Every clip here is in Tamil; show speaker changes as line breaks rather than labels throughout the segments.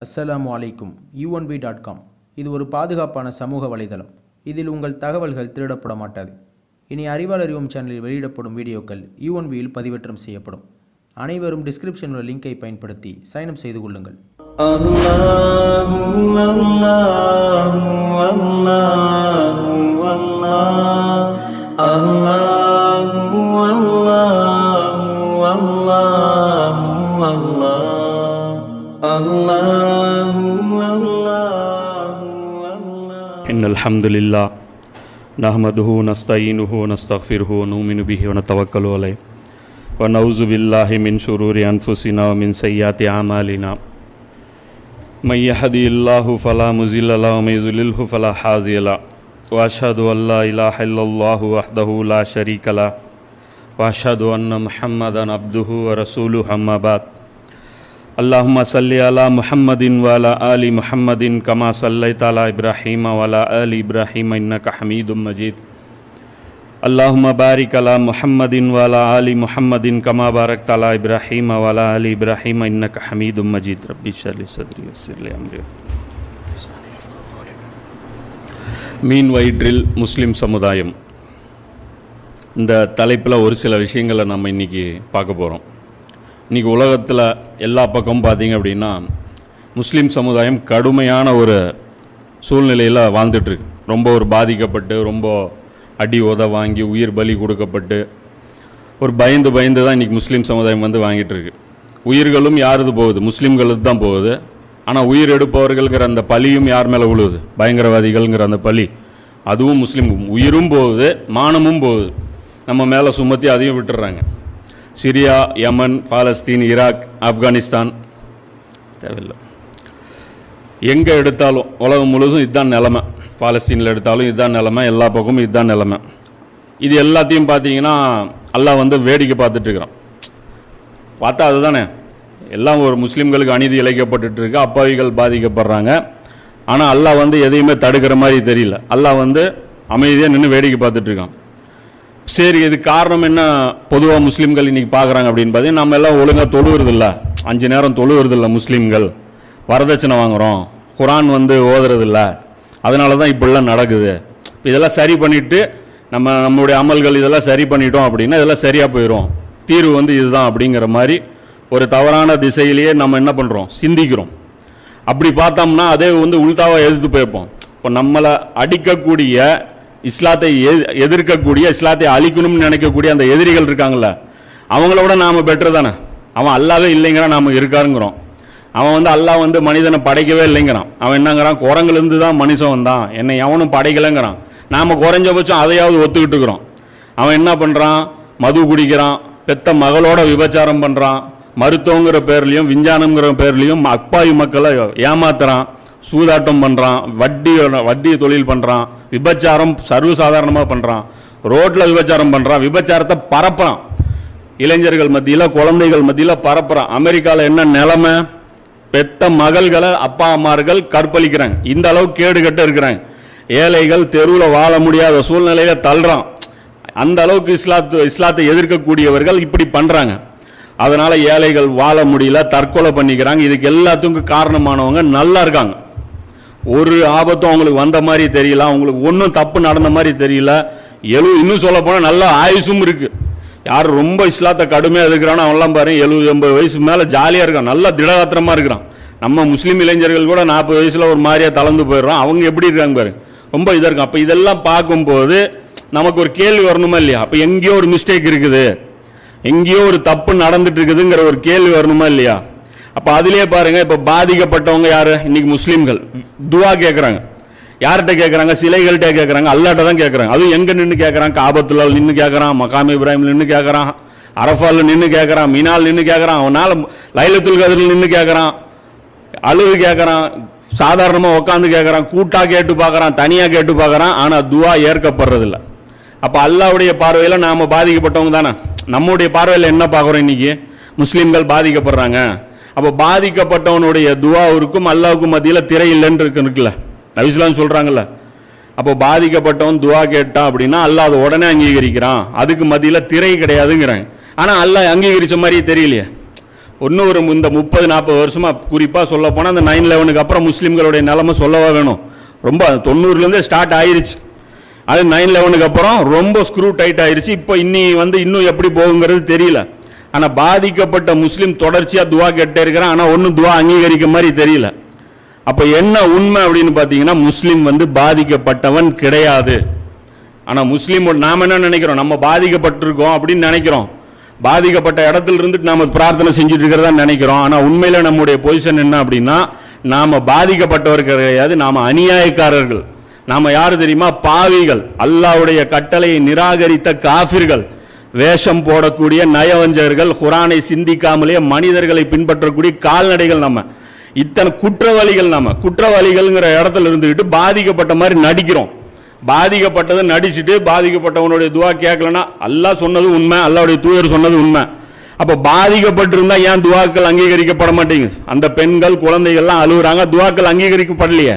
அஸ்ஸலாமு அலைக்கும். UNV.com இது ஒரு பாதுகாப்பான சமூக வலைதளம். இதில் உங்கள் தகவல்கள் திருடப்பட மாட்டாது. இனி அறிவால் அறிவோம் சேனலில் வெளியிடப்படும் வீடியோக்கள் UNVயில் பதிவேற்றம் செய்யப்படும். அனைவரும் டிஸ்கிரிப்ஷனில் உள்ள லிங்கை பயன்படுத்தி சைன் அப் செய்து கொள்ளுங்கள்.
அல்லாஹு அல்லாஹு அல்லாஹு அல்லாஹ் அல்லாஹு அல்லாஹு அல்லாஹு அல்லாஹ் அல்லாஹு அல்லாஹு அல்லாஹ்.
இன்னல் ஹம்துலில்லாஹ் நஹ்மதுஹு நஸ்தஈனுஹு வனஸ்தக்ஃபிருஹு வனுமினு பிஹி வனதவக்கலு அலைஹி வநஊஸு பில்லாஹி மின் ஷுரூரி அன்ஃபுஸினா வமின் ஸய்யிஆத்தி அமாலினா மன் யஹ்திஹில்லாஹு ஃபலா முஸில்ல லஹு வமன் யுضللஹு ஃபலா ஹாதிய லஹு வஅஷ்ஹது அல்லா இலாஹ இல்லல்லாஹு வஹ்தஹு லா ஷரீக லஹு வஅஷ்ஹது அன்ன முஹம்மதன் அப்துஹு வ ரசூலுஹு அம்மா பஅத். அல்லாஹும்ம ஸல்லி அலா முஹம்மதின் வ அலா ஆலி முஹம்மதின் கமா ஸல்லைத அலா இப்ராஹீம வ அலா ஆலி இப்ராஹீம இன்னக ஹமீதும் மஜீத். அல்லாஹும்ம பாரிக் அலா முஹம்மதின் வ அலா ஆலி முஹம்மதின் கமா பாரக்த அலா இப்ராஹீம வ அலா ஆலி இப்ராஹீம இன்னக ஹமீதும் மஜீத். ரப்பி ஷ்ரஹ் லி ஸத்ரி வயஸ்ஸிர் லி அம்ரி. மீன் வயிற்றில் முஸ்லீம் சமுதாயம், இந்த தலைப்பில் ஒரு சில விஷயங்களை நம்ம இன்றைக்கி பார்க்க போகிறோம். இன்றைக்கி உலகத்தில் எல்லா பக்கமும் பார்த்திங்க அப்படின்னா முஸ்லீம் சமுதாயம் கடுமையான ஒரு சூழ்நிலையில் வாழ்ந்துட்டுருக்கு. ரொம்ப ஒரு பாதிக்கப்பட்டு, ரொம்ப அடி உத வாங்கி, உயிர் பலி கொடுக்கப்பட்டு, ஒரு பயந்து தான் இன்றைக்கி முஸ்லீம் சமுதாயம் வந்து வாங்கிட்டுருக்கு. உயிர்களும் யாருது போகுது? முஸ்லீம்களுக்கு தான் போகுது. ஆனால் உயிர் எடுப்பவர்கள்ங்கிற அந்த பலியும் யார் மேலே விழுவுது? பயங்கரவாதிகள்ங்கிற அந்த பலி, அதுவும் முஸ்லீம். உயிரும் போகுது, மானமும் போகுது, நம்ம மேலே சுமத்தி அதையும் விட்டுடுறாங்க. சிரியா, யமன், பாலஸ்தீன், ஈராக், ஆப்கானிஸ்தான், தேவையில்லை, எங்கே எடுத்தாலும் உலகம் முழுவதும் இதுதான் நிலமை. பாலஸ்தீனில் எடுத்தாலும் இதுதான் நிலமை, எல்லா பக்கமும் இதுதான் நிலமை. இது எல்லாத்தையும் பார்த்தீங்கன்னா அல்லாஹ் வந்து வேடிக்கை பார்த்துட்ருக்குறான். பார்த்தா அதுதானே, எல்லாம் ஒரு முஸ்லீம்களுக்கு அநீதி இழைக்கப்பட்டு இருக்கு, அப்பாவிகள் பாதிக்கப்படுறாங்க. ஆனால் அல்லாஹ் வந்து எதையுமே தடுக்கிற மாதிரி தெரியல. அல்லாஹ் வந்து அமைதியாக நின்று வேடிக்கை பார்த்துட்ருக்கான். சரி, இது காரணம் என்ன? பொதுவாக முஸ்லீம்கள் இன்றைக்கி பார்க்குறாங்க அப்படின்னு பார்த்தீங்கன்னா, நம்ம எல்லாம் ஒழுங்காக தொழுவுறதில்ல, 5 நேரம் தொழுவுறதில்ல முஸ்லீம்கள், வரதட்சணை வாங்குகிறோம், குரான் வந்து ஓதுறதில்ல, அதனால தான் இப்படிலாம் நடக்குது. இதெல்லாம் சரி பண்ணிவிட்டு நம்மளுடைய அமல்கள் இதெல்லாம் சரி பண்ணிட்டோம் அப்படின்னா இதெல்லாம் சரியாக போயிடும், தீர்வு வந்து இதுதான் அப்படிங்கிற மாதிரி ஒரு தவறான திசையிலேயே நம்ம என்ன பண்ணுறோம், சிந்திக்கிறோம். அப்படி பார்த்தோம்னா அதே வந்து உள்டாவாக எதிர்த்து போயிருப்போம். இப்போ நம்மளை அடிக்கக்கூடிய, இஸ்லாத்தை எதிர்க்கக்கூடிய, இஸ்லாத்தை அழிக்கணும்னு நினைக்கக்கூடிய அந்த எதிரிகள் இருக்காங்கல்ல, அவங்கள விட நாம் பெட்டர் தானே. அவன் அல்லாவே இல்லைங்கிறான், நாம் இருக்காருங்கிறோம். அவன் வந்து அல்லாஹ் வந்து மனிதனை படைக்கவே இல்லைங்கிறான். அவன் என்னங்கிறான், குரங்குலேருந்து தான் மனுஷன் வந்தான், என்னை எவனும் படைக்கலைங்கிறான். நாம் குறைஞ்சபட்சம் அதையாவது ஒத்துக்கிட்டு இருக்கிறோம். அவன் என்ன பண்ணுறான், மது குடிக்கிறான், பெத்த மகளோட விபச்சாரம் பண்ணுறான், மருத்துவங்கிற பேர்லையும் விஞ்ஞானங்கிற பேர்லையும் அப்பாவி மக்களை ஏமாத்துறான், சூதாட்டம் பண்ணுறான், வட்டி தொழில் பண்ணுறான், விபச்சாரம் சர்வசாதாரணமாக பண்ணுறான், ரோட்டில் விபச்சாரம் பண்ணுறான், விபச்சாரத்தை பரப்புறான், இளைஞர்கள் மத்தியில், குழந்தைகள் மத்தியில் பரப்புறான். அமெரிக்காவில் என்ன நிலைமை, பெத்த மகள்களை அப்பா அம்மார்கள் கற்பழிக்கிறாங்க. இந்த அளவுக்கு கேடுகட்ட இருக்கிறாங்க. ஏழைகள் தெருவில் வாழ முடியாத சூழ்நிலையில தள்ளுறான். அந்த அளவுக்கு இஸ்லாத்தை எதிர்க்கக்கூடியவர்கள் இப்படி பண்ணுறாங்க. அதனால் ஏழைகள் வாழ முடியல, தற்கொலை பண்ணிக்கிறாங்க. இதுக்கு எல்லாத்துக்கும் காரணமானவங்க நல்லா இருக்காங்க. ஒரு ஆபத்தும் அவங்களுக்கு வந்த மாதிரி தெரியல, அவங்களுக்கு ஒன்றும் தப்பு நடந்த மாதிரி தெரியல. இன்னும் சொல்ல போனால் நல்ல ஆயுசும் இருக்குது. யார் ரொம்ப இஸ்லாத்தை கடுமையாக இருக்கிறானோ அவன்லாம் பாருங்க 70-80 வயசு மேலே ஜாலியாக இருக்கான், நல்லா திடகாத்திரமாக இருக்கிறான். நம்ம முஸ்லீம் இளைஞர்கள் கூட 40 வயசில் ஒரு மாதிரியாக தளர்ந்து போயிடுறோம். அவங்க எப்படி இருக்காங்க பாருங்க, ரொம்ப இதாக இருக்கும். அப்போ இதெல்லாம் பார்க்கும்போது நமக்கு ஒரு கேள்வி வரணுமா இல்லையா? அப்போ எங்கேயோ ஒரு மிஸ்டேக் இருக்குது, எங்கேயோ ஒரு தப்பு நடந்துட்டு இருக்குதுங்கிற ஒரு கேள்வி வரணுமா இல்லையா? அப்போ அதிலே பாருங்க, இப்போ பாதிக்கப்பட்டவங்க யாரு? இன்னைக்கு முஸ்லீம்கள் துவா கேட்குறாங்க. யார்கிட்ட கேட்குறாங்க? சிலைகள்கிட்ட கேட்குறாங்க, அல்லாட்ட தான் கேட்குறாங்க. அதுவும் எங்கே நின்று கேட்குறான்? காபத்துல்லா நின்று கேட்குறான், மகாம் இப்ராஹிம் நின்று கேட்குறான், அரஃபால் நின்று கேட்குறான், மினால் நின்று கேட்குறான், அவனால் லைலத்துல் கத்ரில் நின்று கேட்குறான், அழுது கேட்குறான், சாதாரணமாக உட்காந்து கேட்குறான், கூட்டாக கேட்டு பார்க்குறான், தனியாக கேட்டு பார்க்குறான். ஆனால் துவா ஏற்கப்படுறதில்ல. அப்போ அல்லாவுடைய பார்வையில் நாம் பாதிக்கப்பட்டவங்க தானே. நம்முடைய பார்வையில் என்ன பார்க்குறோம்? இன்னைக்கு முஸ்லீம்கள் பாதிக்கப்படுறாங்க. அப்போ பாதிக்கப்பட்டவனுடைய துவாவுக்கும் அல்லாவுக்கும் மத்தியில் திரை இல்லைன்னு இருக்குல்ல, நபிஸ்லாம் சொல்கிறாங்கல்ல. அப்போ பாதிக்கப்பட்டவன் துவா கேட்டான் அப்படின்னா அல்லாஹ் அதை உடனே அங்கீகரிக்கிறான், அதுக்கு மத்தியில் திரை கிடையாதுங்கிறாங்க. ஆனால் அல்லாஹ் அங்கீகரித்த மாதிரி தெரியலையே. இன்னொரு இந்த 30-40 வருஷமா குறிப்பாக சொல்ல போனால் அந்த 9/11க்கு அப்புறம் முஸ்லீம்களுடைய நிலைமை சொல்லவா வேணும். ரொம்ப 90லேருந்தே ஸ்டார்ட் ஆயிருச்சு. அது 9/11க்கு அப்புறம் ரொம்ப ஸ்க்ரூ டைட் ஆயிருச்சு. இப்போ இன்னும் எப்படி போகுங்கிறது தெரியல. ஆனால் பாதிக்கப்பட்ட முஸ்லீம் தொடர்ச்சியாக துவா கேட்டே இருக்கிறான். ஆனால் ஒன்றும் துவா அங்கீகரிக்க மாதிரி தெரியல. அப்போ என்ன உண்மை அப்படின்னு பார்த்தீங்கன்னா, முஸ்லீம் பாதிக்கப்பட்டவன் கிடையாது. ஆனால் முஸ்லீம் நாம் என்ன நினைக்கிறோம், நம்ம பாதிக்கப்பட்டிருக்கோம் அப்படின்னு நினைக்கிறோம். பாதிக்கப்பட்ட இடத்துல இருந்துட்டு நாம பிரார்த்தனை செஞ்சுட்டு இருக்கிறதா நினைக்கிறோம். ஆனால் உண்மையில நம்முடைய பொசிஷன் என்ன அப்படின்னா, நாம பாதிக்கப்பட்டவர் கிடையாது, நாம அநியாயக்காரர்கள். நாம யாரு தெரியுமா? பாவிகள், அல்லாஹ்வுடைய கட்டளையை நிராகரித்த காஃபிர்கள், வேஷம் போடக்கூடிய நயவஞ்சகர்கள், குர்ஆனை சிந்திக்காமலே மனிதர்களை பின்பற்றக்கூடிய கால்நடைகள். நம்ம இத்தனை குற்றவாளிகள். நம்ம குற்றவாளிகள்ங்கிற இடத்துல இருந்துக்கிட்டு பாதிக்கப்பட்ட மாதிரி நடிக்கிறோம். பாதிக்கப்பட்டதை நடிச்சுட்டு பாதிக்கப்பட்டவனுடைய துவா கேட்கலன்னா, அல்லாஹ் சொன்னது உண்மை, அல்லாஹ்வுடைய தூதர் சொன்னது உண்மை. அப்ப பாதிக்கப்பட்டிருந்தா ஏன் துவாக்கள் அங்கீகரிக்கப்பட மாட்டேங்குது? அந்த பெண்கள் குழந்தைகள்லாம் அழுகுறாங்க, துவாக்கள் அங்கீகரிக்கப்படலையே.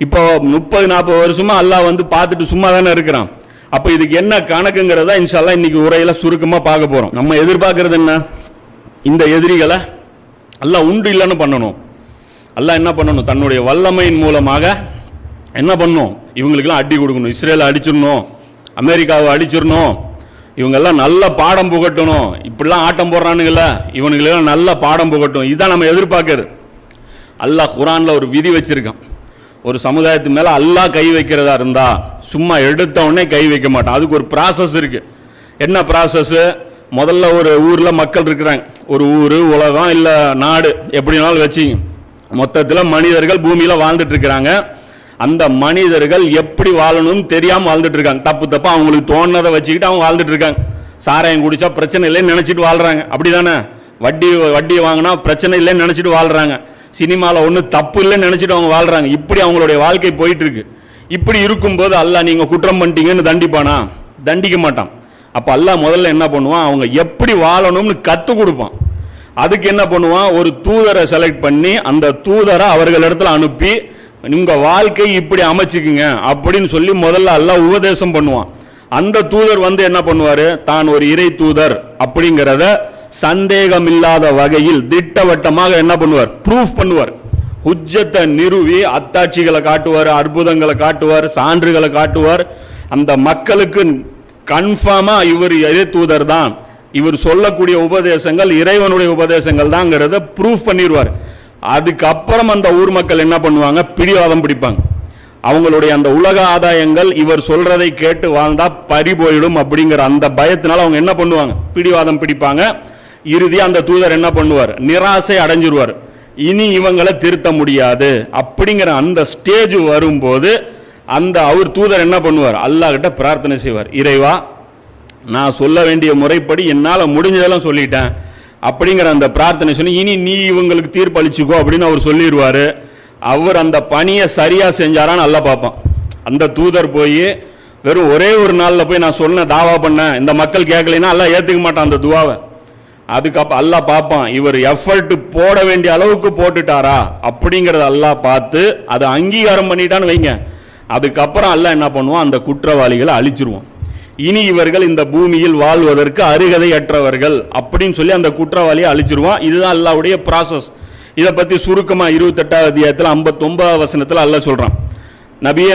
இப்போ 30-40 வருஷமா அல்லாஹ் பார்த்துட்டு சும்மா தானே இருக்கிறான். அப்ப இதுக்கு என்ன கணக்குங்கிறதா இன்ஷா அல்லாஹ் இன்னைக்கு உரையில சுருக்கமா பார்க்க போறோம். நம்ம எதிர்பார்க்கறது என்ன? இந்த எதிரிகளை அல்லாஹ் உண்டு இல்லைன்னு பண்ணணும். அல்லாஹ் என்ன பண்ணணும்? தன்னுடைய வல்லமையின் மூலமாக என்ன பண்ணணும்? இவங்களுக்கெல்லாம் அடி கொடுக்கணும். இஸ்ரேலை அடிச்சிடணும், அமெரிக்காவை அடிச்சிடணும், இவங்கெல்லாம் நல்ல பாடம் புகட்டணும். இப்படிலாம் ஆட்டம் போடுறானுங்கள, இவனுங்களெல்லாம் நல்ல பாடம் புகட்டும். இதுதான் நம்ம எதிர்பார்க்கறது. அல்லாஹ் குர்ஆன்ல ஒரு விதி வச்சிருக்கான். ஒரு சமுதாயத்து மேல அல்லாஹ் கை வைக்கிறதா இருந்தா சும்மா எடுத்த உடனே கை வைக்க மாட்டான். அதுக்கு ஒரு ப்ராசஸ் இருக்கு. என்ன ப்ராசஸ்? முதல்ல ஒரு ஊர்ல மக்கள் இருக்கிறாங்க. ஒரு ஊர், உலகம், இல்ல நாடு, எப்படினாலும் வச்சுங்க. மொத்தத்தில் மனிதர்கள் பூமியில வாழ்ந்துட்டு இருக்கிறாங்க. அந்த மனிதர்கள் எப்படி வாழணும்னு தெரியாம வாழ்ந்துட்டு இருக்காங்க. தப்பு தப்பா அவங்களுக்கு தோணுனதை வச்சுக்கிட்டு அவங்க வாழ்ந்துட்டு இருக்காங்க. சாராயம் குடிச்சா பிரச்சனை இல்லைன்னு நினைச்சிட்டு வாழ்றாங்க. அப்படிதானே? வட்டி வாங்கினா பிரச்சனை இல்லைன்னு நினைச்சிட்டு வாழ்றாங்க. சினிமாவில் ஒன்றும் தப்பு இல்லைன்னு நினைச்சிட்டு அவங்க வாழ்றாங்க. இப்படி அவங்களுடைய வாழ்க்கை போயிட்டு இருக்கு. இப்படி இருக்கும்போது அல்லாஹ் நீங்க குற்றம் பண்ணிட்டீங்கன்னு தண்டிப்பானா? தண்டிக்க மாட்டான். அப்ப அல்லாஹ் முதல்ல என்ன பண்ணுவான்? அவங்க எப்படி வாழணும்னு கத்து கொடுப்பான். அதுக்கு என்ன பண்ணுவான்? ஒரு தூதரை செலக்ட் பண்ணி அந்த தூதரை அவர்களிடத்துல அனுப்பி உங்க வாழ்க்கை இப்படி அமைச்சுக்குங்க அப்படின்னு சொல்லி முதல்ல அல்லாஹ் உபதேசம் பண்ணுவான். அந்த தூதர் என்ன பண்ணுவாரு? தான் ஒரு இறை தூதர் அப்படிங்கிறத சந்தேகம் இல்லாத வகையில் திட்டவட்டமாக என்ன பண்ணுவார்? ப்ரூஃப் பண்ணுவார். ஹுஜ்ஜத்தை நிறுவி அத்தாட்சிகளை காட்டுவார், அற்புதங்களை காட்டுவார், சான்றுகளை காட்டுவார். அந்த மக்களுக்கு கன்ஃபார்மா இவர் இறை தூதர் தான், இவர் சொல்லக்கூடிய உபதேசங்கள் இறைவனுடைய உபதேசங்கள் தான்ங்கிறத ப்ரூஃப் பண்ணிடுவார். அதுக்கப்புறம் அந்த ஊர் மக்கள் என்ன பண்ணுவாங்க? பிடிவாதம் பிடிப்பாங்க. அவங்களுடைய அந்த உலக ஆதாயங்கள் இவர் சொல்றதை கேட்டு வாழ்ந்தா பறி போயிடும் அப்படிங்கிற அந்த பயத்தினால அவங்க என்ன பண்ணுவாங்க? பிடிவாதம் பிடிப்பாங்க. இறுதி அந்த தூதர் என்ன பண்ணுவார்? நிராசை அடைஞ்சிருவார். இனி இவங்களை திருத்த முடியாது அப்படிங்கிற அந்த ஸ்டேஜ் வரும்போது அந்த அவர் தூதர் என்ன பண்ணுவார்? அல்லாஹ் கிட்ட பிரார்த்தனை செய்வார். இறைவா, நான் சொல்ல வேண்டிய முறைப்படி என்னால முடிஞ்சதெல்லாம் சொல்லிட்டேன் அப்படிங்கிற அந்த பிரார்த்தனை சொல்லி இனி நீ இவங்களுக்கு தீர்ப்பளிச்சுக்கோ அப்படின்னு அவர் சொல்லிடுவாரு. அவர் அந்த பணியை சரியா செஞ்சாரான்னு அல்லாஹ் பார்ப்பான். அந்த தூதர் போய் வெறும் ஒரே ஒரு நாள்ல போய் நான் சொன்ன தாவா பண்ண இந்த மக்கள் கேட்கலைன்னா அல்லாஹ் ஏத்துக்க மாட்டான் அந்த துவாவை. அதுக்கப்புறம் அல்லாஹ் பார்ப்பான், இவர் எஃபர்ட் போட வேண்டிய அளவுக்கு போட்டுட்டாரா அப்படிங்கறத அல்லாஹ் பார்த்து அதை அங்கீகாரம் பண்ணிட்டான்னு வைங்க. அதுக்கப்புறம் அல்லாஹ் என்ன பண்ணுவான்? அந்த குற்றவாளிகளை அழிச்சிருவான். இனி இவர்கள் இந்த பூமியில் வாழ்வதற்கு அருகதையற்றவர்கள் அப்படின்னு சொல்லி அந்த குற்றவாளியை அழிச்சிருவான். இதுதான் அல்லாஹ்வுடைய ப்ராசஸ். இதை பத்தி சுருக்கமா 28வது அத்தியாயத்தில் 59வது வசனத்தில் அல்லாஹ் சொல்றான், நபியே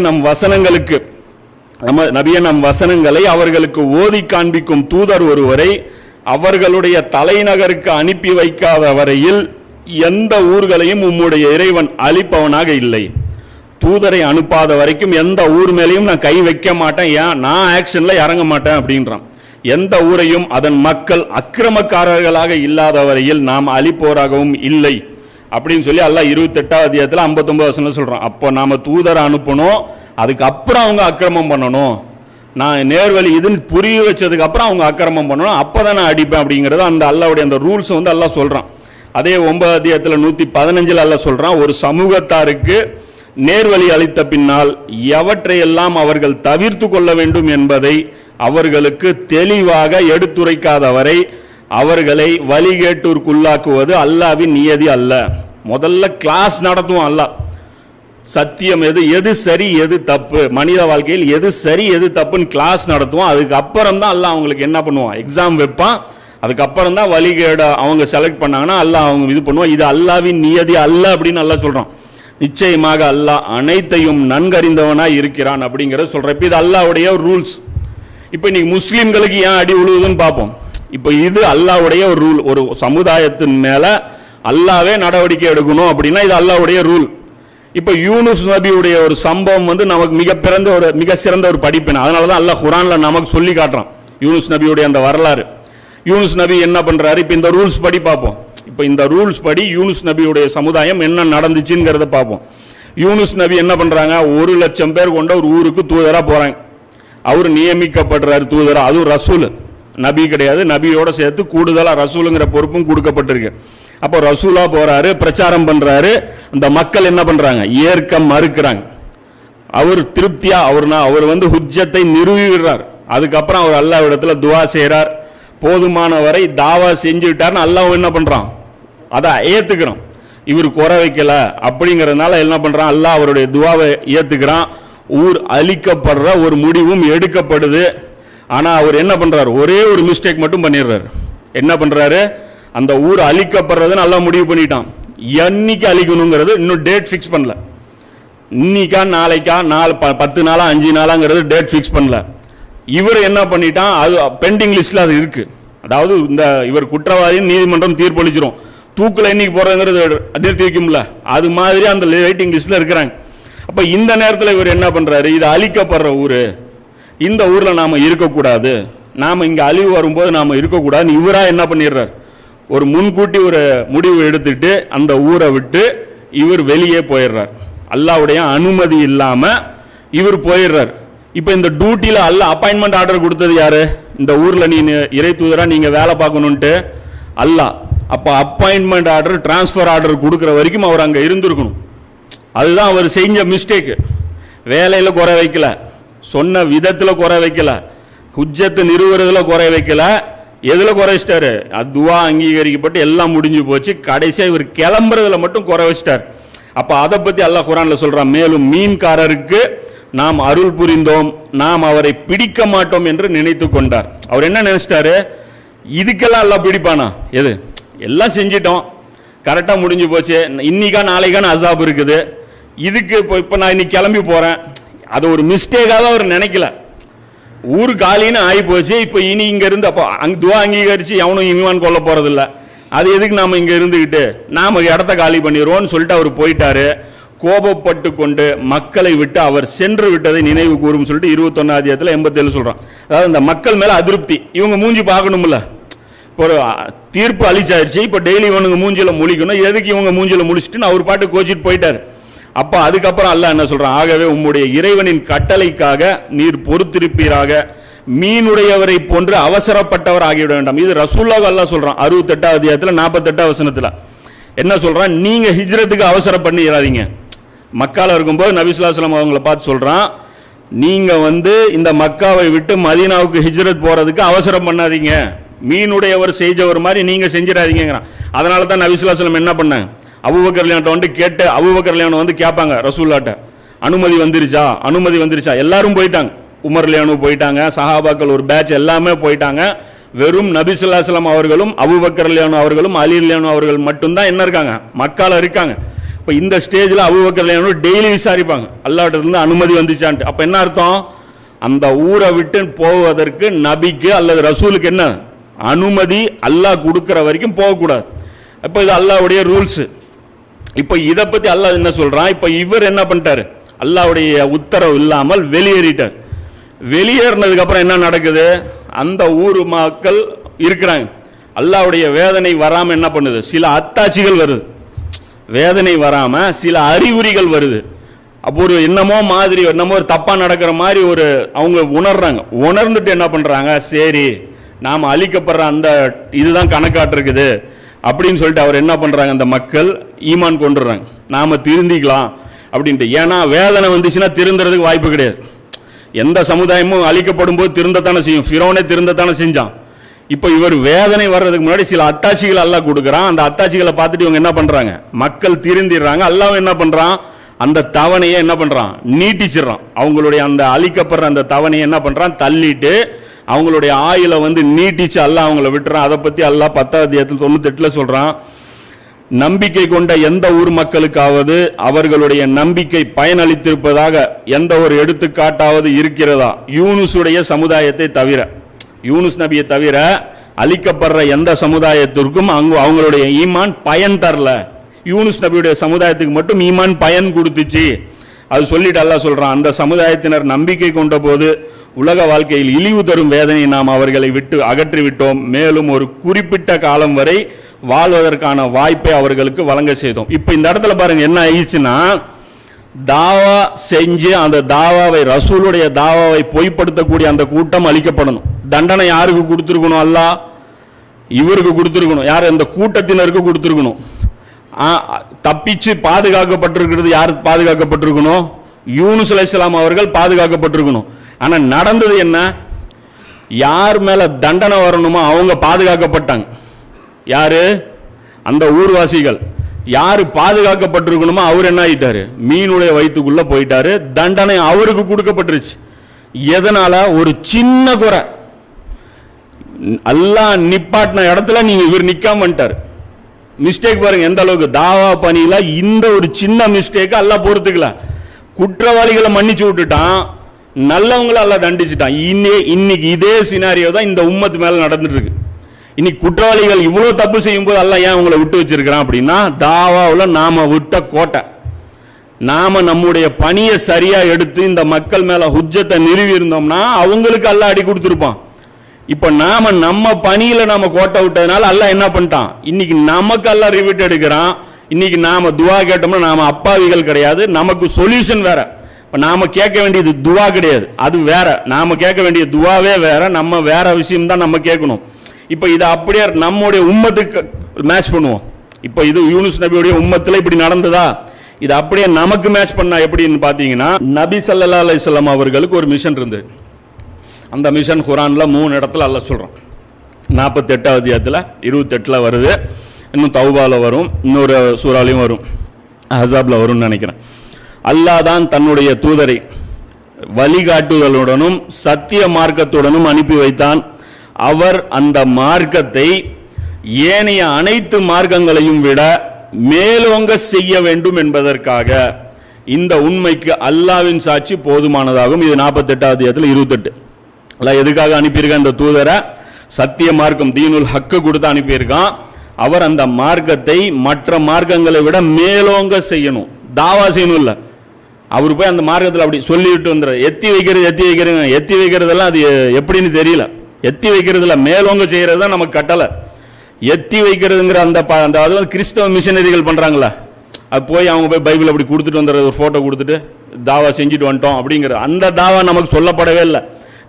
நம் வசனங்களை அவர்களுக்கு ஓதி காண்பிக்கும் தூதர் ஒருவரை அவர்களுடைய தலைநகருக்கு அனுப்பி வைக்காத வரையில் எந்த ஊர்களையும் உம்முடைய இறைவன் அழிப்பவனாக இல்லை. தூதரை அனுப்பாத வரைக்கும் எந்த ஊர் மேலையும் நான் கை வைக்க மாட்டேன், ஏன் நான் ஆக்ஷன்ல இறங்க மாட்டேன் அப்படின்றான். எந்த ஊரையும் அதன் மக்கள் அக்கிரமக்காரர்களாக இல்லாத வரையில் நாம் அழிப்போராகவும் இல்லை அப்படின்னு சொல்லி அல்லாஹ் 28வது அத்தியாயத்தில் 59 வசனம் சொல்றான். அப்போ நாம தூதரை அனுப்பணும், அதுக்கப்புறம் அவங்க அக்கிரமம் பண்ணணும். நான் நேர்வழி இதுன்னு புரிய வச்சதுக்கு அப்புறம் அவங்க அக்கிரமம் பண்ணணும், அப்பதான் நான் அடிப்பேன் அப்படிங்கறது அந்த அல்லாஹ்வுடைய அந்த ரூல்ஸ் அல்லாஹ் சொல்றான். அதே 9வது அத்தியாயத்தில் 115 அல்லாஹ் சொல்றான், ஒரு சமூகத்தாருக்கு நேர்வழி அளித்த பின்னால் எவற்றையெல்லாம் அவர்கள் தவிர்த்து கொள்ள வேண்டும் என்பதை அவர்களுக்கு தெளிவாக எடுத்துரைக்காத வரை அவர்களை வழிகேட்டிற்குள்ளாக்குவது அல்லாஹ்வின் நியதி அல்ல. முதல்ல கிளாஸ் நடத்துவோம் அல்லாஹ். சத்தியம் எது சரி எது தப்பு, மனித வாழ்க்கையில் எது சரி எது தப்புன்னு கிளாஸ் நடத்துவோம். அதுக்கு அப்புறம் தான் அல்லாஹ் அவங்களுக்கு என்ன பண்ணுவான்? எக்ஸாம் வைப்பான். அதுக்கப்புறம் தான் வழிகேட அவங்க செலக்ட் பண்ணாங்கன்னா அல்லாஹ் அவங்க இது பண்ணுவோம். இது அல்லாவின் நியதி அல்ல அப்படின்னு நல்லா சொல்றான். நிச்சயமாக அல்லாஹ் அனைத்தையும் நன்கறிந்தவனாய் இருக்கிறான் அப்படிங்கிறத சொல்றேன். இப்போ இது அல்லாஹ்வுடைய ரூல்ஸ். இப்போ இன்னைக்கு முஸ்லீம்களுக்கு ஏன் அடி உழுவுதுன்னு பார்ப்போம். இப்போ இது அல்லாஹ்வுடைய ஒரு ரூல். ஒரு சமுதாயத்தின் மேல அல்லாவே நடவடிக்கை எடுக்கணும் அப்படின்னா இது அல்லாஹ்வுடைய ரூல். இப்போ யூனுஸ் நபியுடைய ஒரு சம்பவம் வந்து நமக்கு மிக சிறந்த ஒரு படிப்பினை. அதனால தான் அல்லாஹ் குர்ஆன்ல நமக்கு சொல்லி காட்டுறான் யூனுஸ் நபியுடைய அந்த வரலாறு. யூனுஸ் நபி என்ன பண்றாரு, இப்போ இந்த ரூல்ஸ் படி பார்ப்போம். இப்போ இந்த ரூல்ஸ் படி யூனுஸ் நபியுடைய சமுதாயம் என்ன நடந்துச்சுங்கிறத பார்ப்போம். யூனுஸ் நபி என்ன பண்றாங்க, 1,00,000 பேர் கொண்ட ஒரு ஊருக்கு தூதரா போறாங்க. அவர் நியமிக்கப்படுறாரு தூதரா. அதுவும் ரசூல், நபி கிடையாது. நபியோட சேர்த்து கூடுதலா ரசூலுங்கிற பொறுப்பும் கொடுக்கப்பட்டிருக்கு. அப்போ ரசூலா போறாரு, பிரச்சாரம் பண்றாரு. அந்த மக்கள் என்ன பண்றாங்க, ஏற்க மறுக்கிறாங்க. அவர் திருப்தியா அவர் வந்து ஹுஜ்ஜத்தை நிறுவிடுறார். அதுக்கப்புறம் அவர் அல்லாஹ்விடத்துல துஆ செய்றார். போதுமான வரை தாவா செஞ்சுட்டார்னு அல்லாஹ் என்ன பண்றான், அதை ஏத்துக்கிறான். இவர் குறை வைக்கல அப்படிங்கறதுனால என்ன பண்றான், அல்லாஹ் அவருடைய துஆவை ஏத்துக்கிறான். ஊர் அழிக்கப்படுற ஒரு முடிவும் எடுக்கப்படுது. ஆனா அவர் என்ன பண்றாரு, ஒரே ஒரு மிஸ்டேக் மட்டும் பண்ணிடுறாரு. என்ன பண்றாரு, அந்த ஊர் அழிக்கப்படுறதுன்னு அல்லாஹ் முடிவு பண்ணிட்டான். என்னைக்கு அழிக்கணுங்கிறது இன்னும் டேட் ஃபிக்ஸ் பண்ணல. இன்னைக்கா நாளைக்கா 10 நாளா 5 நாளாங்கிறது டேட் ஃபிக்ஸ் பண்ணல. இவர் என்ன பண்ணிட்டான், அது பெண்டிங் லிஸ்ட்ல அது இருக்கு. அதாவது இந்த இவர் குற்றவாளி நீதிமன்றம் தீர்ப்பளிச்சிரும், தூக்குல இன்னைக்கு போறதுங்கிறது நிறுத்தி வைக்கும்ல, அது மாதிரி அந்த வெயிட்டிங் லிஸ்ட்ல இருக்கிறாங்க. அப்ப இந்த நேரத்தில் இவர் என்ன பண்றாரு, இது அழிக்கப்படுற ஊரு, இந்த ஊர்ல நாம இருக்கக்கூடாது, நாம இங்க அழிவு வரும்போது நாம இருக்கக்கூடாதுன்னு இவரா என்ன பண்ணிடுறாரு, ஒரு முன்கூட்டி ஒரு முடிவு எடுத்துட்டு அந்த ஊரை விட்டு இவர் வெளியே போயிடுறார். அல்லாஹ்வுடைய அனுமதி இல்லாம இவர் போயிடுறார். இப்ப இந்த டியூட்டில அல்லாஹ் அப்பாயின்மெண்ட் ஆர்டர் கொடுத்தது யாரு, இந்த ஊர்ல நீ இறை தூதரா நீங்க வேலை பார்க்கணும்ட்டு அல்லாஹ். அப்ப அப்பாயின்மெண்ட் ஆர்டர், டிரான்ஸ்பர் ஆர்டர் கொடுக்கிற வரைக்கும் அவர் அங்க இருந்திருக்கணும். அதுதான் அவர் செஞ்ச மிஸ்டேக். வேலையில குறை வைக்கல, சொன்ன விதத்துல குறை வைக்கல, ஹுஜ்ஜத்து நிறுவுறதுல குறை வைக்கல, எதுல குறைச்சிட்டாரு, துஆ அங்கீகரிக்கப்பட்டு எல்லாம் முடிஞ்சு போச்சு. கடைசியா இவர் கிளம்புறதுல மட்டும் குறை வச்சிட்டார். அப்ப அதை பத்தி அல்லாஹ் குர்ஆன்ல சொல்றான், மேலும் மீன்காரருக்கு நாம் அருள் புரிந்தோம், நாம் அவரை பிடிக்க மாட்டோம் என்று நினைத்து கொண்டார். அவர் என்ன நினைச்சிட்டாரு, இதுக்கெல்லாம் எல்லாம் பிடிப்பானா, எது எல்லாம் செஞ்சிட்டோம், கரெக்டா முடிஞ்சு போச்சு, இன்னைக்கா நாளைக்கான அசாப் இருக்குது, இதுக்கு இப்ப நான் இன்னைக்கு கிளம்பி போறேன், அது ஒரு மிஸ்டேக்காக அவர் நினைக்கல. ஊர் காலின்னு ஆகி போச்சு. இப்ப இனி இங்க இருந்து அப்போ அங்க துஆ அங்கீகரிச்சு எவனும் ஈமான் கொள்ள போறதில்ல, அது எதுக்கு நாம இங்க இருந்துகிட்டு நாம இடத்த காலி பண்ணிடுவோம்னு சொல்லிட்டு அவர் போயிட்டாரு. கோபப்பட்டு கொண்டு மக்களை விட்டு அவர் சென்று விட்டதை நினைவு கூறும் சொல்லிட்டு 21 அத்தியாயத்துல 87 சொல்றான். அதாவது இந்த மக்கள் மேல அதிருப்தி, இவங்க மூஞ்சி பார்க்கணும்ல, ஒரு தீர்ப்பு அளிச்சாயிருச்சு, இப்ப டெய்லி இவனுங்க மூஞ்சில முழிக்கணும், எதுக்கு இவங்க மூஞ்சில முழிச்சிட்டு அவர் பாட்டு கோச்சிட்டு போயிட்டாரு. அப்ப அதுக்கப்புறம் அல்லாஹ் என்ன சொல்றான், ஆகவே உம்முடைய இறைவனின் கட்டளைக்காக நீர் பொறுத்திருப்பீராக, மீனுடையவரை போன்று அவசரப்பட்டவர் ஆகிவிட வேண்டாம். இது ரசூலுல்லாஹ் அல்லாஹ் சொல்றான் 68 அத்தியாயத்துல 48 வசனத்துல என்ன சொல்றான், நீங்க ஹிஜ்ரத்துக்கு அவசரம் பண்ணிடாதீங்க. மக்கால இருக்கும்போது நபி ஸல்லல்லாஹு அலைஹி வஸல்லம் அவங்கள பார்த்து சொல்றான், நீங்க இந்த மக்காவை விட்டு மதீனாவுக்கு ஹிஜ்ரத் போறதுக்கு அவசரம் பண்ணாதீங்க, மீனுடையவர் செஞ்சவர் மாதிரி நீங்க செஞ்சிடாதீங்கிறான். அதனால தான் நபி ஸல்லல்லாஹு அலைஹி வஸல்லம் என்ன பண்ணாங்க, அபூபக்கர் ரலியல்லாஹு கேட்டு அபூபக்கர் ரலியல்லாஹு கேட்பாங்க ரசூலுல்லாஹ்ட்ட, அனுமதி வந்துருச்சா, எல்லாரும் போயிட்டாங்க, உமர் ரலியல்லாஹு போயிட்டாங்க, சஹாபாக்கள் ஒரு பேட்ச் எல்லாமே போயிட்டாங்க. வெறும் நபி ஸல்லல்லாஹு அலைஹி வஸல்லம் அவர்களும் அபூபக்கர் ரலியல்லாஹு அவர்களும் அலி ரலியல்லாஹு அவர்கள் மட்டும்தான் என்ன இருக்காங்க, மக்கால இருக்காங்க. இப்ப இந்த ஸ்டேஜ்ல அபூபக்கர் ரலியல்லாஹு டெய்லி விசாரிப்பாங்க அல்லாஹ்ட்ட இருந்து அனுமதி வந்துச்சான்ட்டு. அப்ப என்ன அர்த்தம், அந்த ஊரை விட்டு போவதற்கு நபிக்கு அல்லது ரசூலுக்கு என்ன அனுமதி அல்லாஹ் கொடுக்கிற வரைக்கும் போகக்கூடாது. இப்ப இது அல்லாஹ்வுடைய ரூல்ஸ். இப்ப இதை பத்தி அல்லாஹ் என்ன சொல்றான், இப்ப இவர் என்ன பண்ணிட்டாரு, அல்லாஹ்வுடைய உத்தரவு இல்லாமல் வெளியேறிட்டார். வெளியேறினதுக்கு அப்புறம் என்ன நடக்குது, அந்த ஊர் மக்கள் இருக்கிறாங்க, அல்லாஹ்வுடைய வேதனை வராம என்ன பண்ணுது, சில அத்தாட்சிகள் வருது, வேதனை வராம சில அறிகுறிகள் வருது. அப்போ ஒரு என்னமோ ஒரு தப்பா நடக்கிற மாதிரி ஒரு அவங்க உணர்றாங்க. உணர்ந்துட்டு என்ன பண்றாங்க, சரி நாம அழிக்கப்படுற அந்த இதுதான் கணக்காட்டு இருக்குது அப்படின்னு சொல்லிட்டு அவர் என்ன பண்றாங்க, அந்த மக்கள் ஈமான் கொண்டுறாங்க, நாம திருந்திக்கலாம் அப்படின்ட்டு. ஏன்னா வேதனை வந்துச்சுன்னா திருந்துறதுக்கு வாய்ப்பு கிடையாது. எந்த சமுதாயமும் அழிக்கப்படும் போது திருந்தத்தானே செய்யும், ஃபிரௌனே திருந்தத்தானே செஞ்சான். இப்ப இவர் வேதனை வர்றதுக்கு முன்னாடி சில அத்தாட்சிகள் அல்லாஹ் கொடுக்குறான். அந்த அத்தாட்சிகளை பார்த்துட்டு இவங்க என்ன பண்றாங்க, மக்கள் திருந்திடுறாங்க. அல்லாஹ் என்ன பண்றான், அந்த தவணையை என்ன பண்றான், நீட்டிச்சிடறான். அவங்களுடைய அந்த அழிக்கப்படுற அந்த தவணையை என்ன பண்றான், தள்ளிட்டு அவங்களுடைய ஆயுளை நீட்டிச்சு அல்லாஹ் அவங்கள விட்டுறான். அதை பத்தி அல்லாஹ் 10ஆம் அத்தியாயத்தில் 98ல சொல்றான், நம்பிக்கை கொண்ட எந்த ஊர் மக்களுக்காவது அவர்களுடைய நம்பிக்கை பயனளித்திருப்பதாக எந்த ஒரு எடுத்துக்காட்டாவது இருக்கிறதா? யூனுஸுடைய சமுதாயத்தை தவிர, யூனுஸ் நபியை தவிர அளிக்கப்படுற எந்த சமுதாயத்திற்கும் அவங்களுடைய ஈமான் பயன் தரல. யூனுஸ் நபியுடைய சமுதாயத்துக்கு மட்டும் ஈமான் பயன் கொடுத்துச்சு. அது சொல்லிட்டு அல்லாஹ் சொல்றான், அந்த சமுதாயத்தினர் நம்பிக்கை கொண்ட போது உலக வாழ்க்கையில் இழிவு தரும் வேதனை நாம் அவர்களை விட்டு அகற்றிவிட்டோம். மேலும் ஒரு குறிப்பிட்ட காலம் வரை வாழ்வதற்கான வாய்ப்பை அவர்களுக்கு வழங்க செய்தோம். இப்ப இந்த இடத்துல பாருங்க என்ன ஆயிடுச்சுன்னா, தாவா செஞ்சு அந்த தாவாவை, ரசூலுடைய தாவாவை பொய்ப்படுத்தக்கூடிய அந்த கூட்டம் அழிக்கப்படணும். தண்டனை யாருக்கு கொடுத்துருக்கணும்? அல்லாஹ் இவருக்கு கொடுத்துருக்கணும். யார்? அந்த கூட்டத்தினருக்கு கொடுத்துருக்கணும். தப்பிச்சு பாதுகாக்கப்பட்டிருக்கிறது யார் பாதுகாக்கப்பட்டிருக்கணும்? யூனுஸ் அலைஹிஸ்ஸலாம் அவர்கள் பாதுகாக்கப்பட்டிருக்கணும். ஆனா நடந்தது என்ன? யார் மேல தண்டனை வரணுமோ அவங்க பாதுகாக்கப்பட்டாங்க. யாரு? அந்த ஊர்வாசிகள். யாரு பாதுகாக்கப்பட்டிருக்கணுமோ அவர் என்ன ஆயிட்டாரு? மீனுடைய வயிற்றுக்குள்ள போயிட்டாரு. தண்டனை அவருக்கு கொடுக்கப்பட்டுருச்சு. எதனால? ஒரு சின்ன குறை, அல்லாஹ் நிப்பாட்டின இடத்துல நீங்க இவர் நிக்காம வந்துட்டாரு. மிஸ்டேக் பாருங்க எந்த அளவுக்கு. தாவா பணியில இந்த ஒரு சின்ன மிஸ்டேக் அல்லாஹ் பொறுத்துக்கல. குற்றவாளிகளை மன்னிச்சு விட்டுட்டான், நல்லவங்களை அல்லாஹ் தண்டிச்சுட்டான். இன்னைக்கு இதே சினாரியோ தான் இந்த உம்மத்து மேல நடந்துட்டு இருக்கு. இன்னைக்கு குற்றவாளிகள் இவ்வளவு தப்பு செய்யும் போது அல்லாஹ் ஏன் உங்களை விட்டு வச்சிருக்கிறான் அப்படின்னா, தாவாவுல நாம விட்ட கோட்டை, நாம நம்முடைய பணியை சரியா எடுத்து இந்த மக்கள் மேல ஹுஜ்ஜத்தை நிறுவி இருந்தோம்னா அவங்களுக்கு அல்லாஹ் அடி கொடுத்துருப்பான். இப்ப நாம நம்ம பணியில நாம கோட்டை விட்டதுனால அல்லாஹ் என்ன பண்ணிட்டான், இன்னைக்கு நமக்கு அல்லாஹ் ரிவிட் எடுக்கிறான். இன்னைக்கு நாம துவா கேட்டோம்னா நாம அப்பாவிகள் கிடையாது, நமக்கு சொல்யூஷன் வேற. நாம கேட்க வேண்டியது துவா கிடையாது, அது வேற. நாம கேட்க வேண்டிய துவாவே வேற, நம்ம வேற விஷயம் தான் நம்ம கேட்கணும். இப்ப இதை அப்படியே நம்முடைய உம்மத்துக்கு மேட்ச் பண்ணுவோம். இப்ப இது யூனுஸ் நபியுடைய உம்மத்துல இப்படி நடந்ததா, இது அப்படியே நமக்கு மேட்ச் பண்ணா எப்படின்னு பாத்தீங்கன்னா, நபி ஸல்லல்லாஹு அலைஹி வஸல்லம் அவர்களுக்கு ஒரு மிஷன் இருந்தது. அந்த மிஷன் குர்ஆன்ல 3 இடத்துல அல்லாஹ் சொல்றான். 48வது அத்தியாயத்துல 28ல வருது, இன்னும் தௌபால வரும், இன்னொரு சூராலையும் வரும், அஹ்ஸாப்ல வரும்னு நினைக்கிறேன். அல்லாஹ் தான் தன்னுடைய தூதரை வழிகாட்டுதலுடனும் சத்திய மார்க்கத்துடனும் அனுப்பி வைத்தான். அவர் அந்த மார்க்கத்தை ஏனைய அனைத்து மார்க்கங்களையும் விட மேலோங்க செய்ய வேண்டும் என்பதற்காக இந்த உண்மைக்கு அல்லாஹ்வின் சாட்சி போதுமானதாகும். இது 48வது அத்தியாயத்தில் 28. அல்லாஹ் எதுக்காக அனுப்பியிருக்கான்? இந்த தூதரை சத்திய மார்க்கம் தீனுல் ஹக்கு கொடுத்து அனுப்பியிருக்கான். அவர் அந்த மார்க்கத்தை மற்ற மார்க்கங்களை விட மேலோங்க செய்யணும், தாவா செய்யணும். இல்ல அவர் போய் அந்த மார்க்கத்தில் அப்படி சொல்லிவிட்டு வந்துற எத்தி வைக்கிறதெல்லாம் அது எப்படின்னு தெரியல. எத்தி வைக்கிறதுல மேலோங்க செய்யறது தான் நமக்கு கட்டளை. எத்தி வைக்கிறதுங்கிற அந்த அது கிறிஸ்தவ மிஷனரிகள் பண்றாங்களா, அது போய் அவங்க போய் பைபிள் அப்படி கொடுத்துட்டு வந்துடுறது, ஒரு போட்டோ கொடுத்துட்டு தாவா செஞ்சுட்டு வந்துட்டோம் அப்படிங்கிற அந்த தாவா நமக்கு சொல்லப்படவே இல்லை.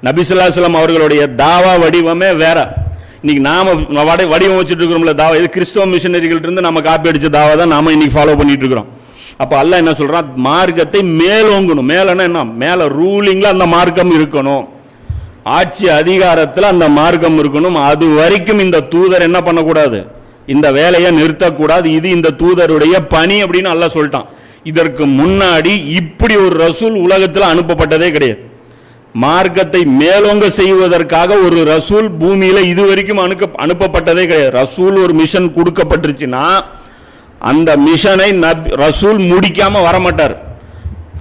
நபி ஸல்லல்லாஹு அலைஹி வஸல்லம் அவர்களுடைய தாவா வடிவமே வேற. இன்னைக்கு நாம வடிவம் வச்சுட்டு இருக்கிறோம்ல தாவா, இது கிறிஸ்தவ மிஷனரிகள் இருந்து நம்ம காப்பி அடிச்ச தாவா தான் நாம இன்னைக்கு ஃபாலோ பண்ணிட்டு இருக்கிறோம். அப்ப அல்லாஹ் என்ன சொல்றான்? மார்க்கத்தை மேலோங்கணும். மேலன்னா என்ன? மேல ரூலிங்ல அந்த மார்க்கம் இருக்கணும், ஆட்சி அதிகாரத்தில் அந்த மார்க்கம் இருக்கணும். அது வரைக்கும் இந்த தூதர் என்ன பண்ணக்கூடாது? இந்த வேலையை நிறுத்தக்கூடாது. இது இந்த தூதருடைய பணி அப்படின்னு அல்லாஹ் சொல்லிட்டான். இதற்கு முன்னாடி இப்படி ஒரு ரசூல் உலகத்தில் அனுப்பப்பட்டதே கிடையாது. மார்க்கத்தை மேலோங்க செய்வதற்காக ஒரு ரசூல் பூமியில இதுவரைக்கும் அனுப்பப்பட்டதே கிடையாது. ரசூல் ஒரு மிஷன் கொடுக்கப்பட்டுருச்சுன்னா அந்த மிஷனை ரசூல் முடிக்காம வரமாட்டார்.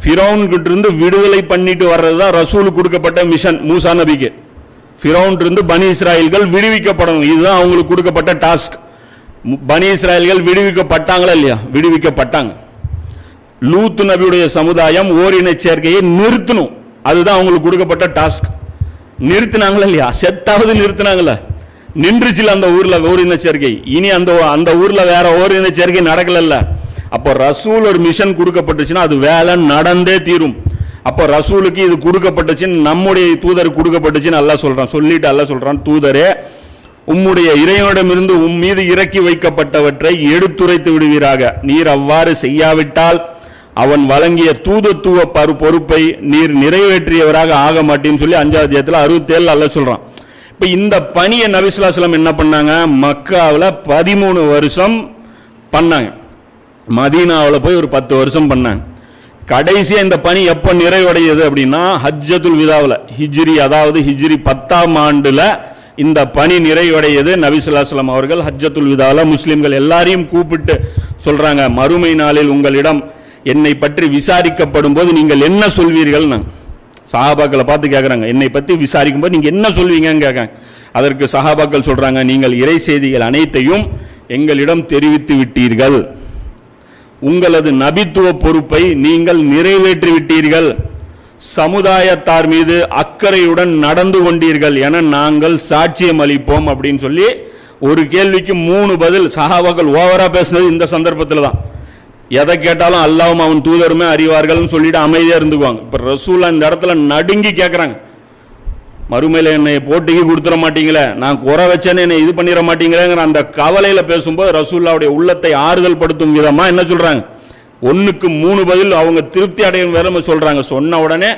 ஃபிரௌன் கிட்ட இருந்து விடுதலை பண்ணிட்டு வர்றதுதான் ரசூலுக்கு கொடுக்கப்பட்ட மிஷன். மூசா நபிக்கு ஃபிரௌன் இருந்து பனி இஸ்ராயல்கள் விடுவிக்கப்படணும், இதுதான் அவங்களுக்கு கொடுக்கப்பட்ட டாஸ்க். பனி இஸ்ராயல்கள் விடுவிக்கப்பட்டாங்களா இல்லையா? விடுவிக்கப்பட்டாங்க. லூத் நபியுடைய சமுதாயம் ஓரின சேர்க்கையை நிறுத்தணும், அதுதான் அவங்களுக்கு கொடுக்கப்பட்ட டாஸ்க். நிறுத்தினாங்களா இல்லையா? செத்தாவது நிறுத்தினாங்களா? நின்றுச்சுல அந்த ஊர்ல ஓரின சேர்க்கை. இனி அந்த ஊர்ல வேற ஓரின சேர்க்கை நடக்கல. அப்போ ரசூல் ஒரு மிஷன் கொடுக்கப்பட்டுச்சுன்னா அது வேலை நடந்தே தீரும். அப்போ ரசூலுக்கு இது கொடுக்கப்பட்டுச்சுன்னு நம்முடைய தூதர் கொடுக்கப்பட்டுச்சுன்னு அல்லாஹ் சொல்றான். சொல்லிட்டு அல்லாஹ் சொல்றான், தூதரே உம்முடைய இறைவனிடமிருந்து உம் மீது இறக்கி வைக்கப்பட்டவற்றை எடுத்துரைத்து விடுவீராக. நீர் அவ்வாறு செய்யாவிட்டால் அவன் வழங்கிய தூதத்துவ பொறுப்பை நீர் நிறைவேற்றியவராக ஆக மாட்டேன்னு சொல்லி 5வது அத்தியாயத்தில் 67 அல்லாஹ் சொல்றான். இப்ப இந்த பணியை நபி ஸல்லல்லாஹு அலைஹி வஸல்லம் என்ன பண்ணாங்க? மக்காவில் 13 வருஷம் பண்ணாங்க, மதீனாவில் போய் ஒரு 10 வருஷம் பண்ணாங்க. கடைசியா இந்த பணி எப்ப நிறைவடையுது அப்படின்னா ஹஜ்ஜத்துல் விதாவில் ஹிஜ்ரி, அதாவது ஹிஜ்ரி 10ஆம் ஆண்டுல இந்த பணி நிறைவடையது. நபி ஸல்லல்லாஹு அலைஹி வஸல்லம் அவர்கள் ஹஜ்ஜத்துல் விதாவில் முஸ்லிம்கள் எல்லாரையும் கூப்பிட்டு சொல்றாங்க, மறுமை நாளில் உங்களிடம் என்னை பற்றி விசாரிக்கப்படும் போது நீங்கள் என்ன சொல்வீர்கள்? சஹாபாக்களை பார்த்து கேட்குறாங்க, என்னை பற்றி விசாரிக்கும் போது நீங்க என்ன சொல்வீங்கன்னு கேட்காங்க. அதற்கு சஹாபாக்கள் சொல்றாங்க, நீங்கள் இறை செய்திகள் அனைத்தையும் எங்களிடம் தெரிவித்து விட்டீர்கள், உங்களது நபித்துவ பொறுப்பை நீங்கள் நிறைவேற்றி விட்டீர்கள், சமுதாயத்தார் மீது அக்கறையுடன் நடந்து கொண்டீர்கள் என நாங்கள் சாட்சியம் அளிப்போம் அப்படின்னு சொல்லி ஒரு கேள்விக்கு 3 பதில். சஹாபாக்கள் ஓவரா பேசுனது இந்த சந்தர்ப்பத்தில் தான். எதை கேட்டாலும் அல்லாஹ்வும் அவன் தூதருமே அறிவார்கள் சொல்லிட்டு அமைதியா இருந்துக்குவாங்க. இப்ப ரசூலா இந்த இடத்துல நடுங்கி கேட்கறாங்க, மறுமையில என்னை போட்டிக்கு கொடுத்துட மாட்டீங்களே, நான் குறை வச்சேன்னு என்னை இது பண்ணிட மாட்டீங்களேங்கிற அந்த கவலையில பேசும்போது ரசூல்லாவுடைய உள்ளத்தை ஆறுதல் படுத்தும் விதமா என்ன சொல்றாங்க, 1க்கு 3 பதில் அவங்க திருப்தி அடையும் வேற சொல்றாங்க. சொன்ன உடனே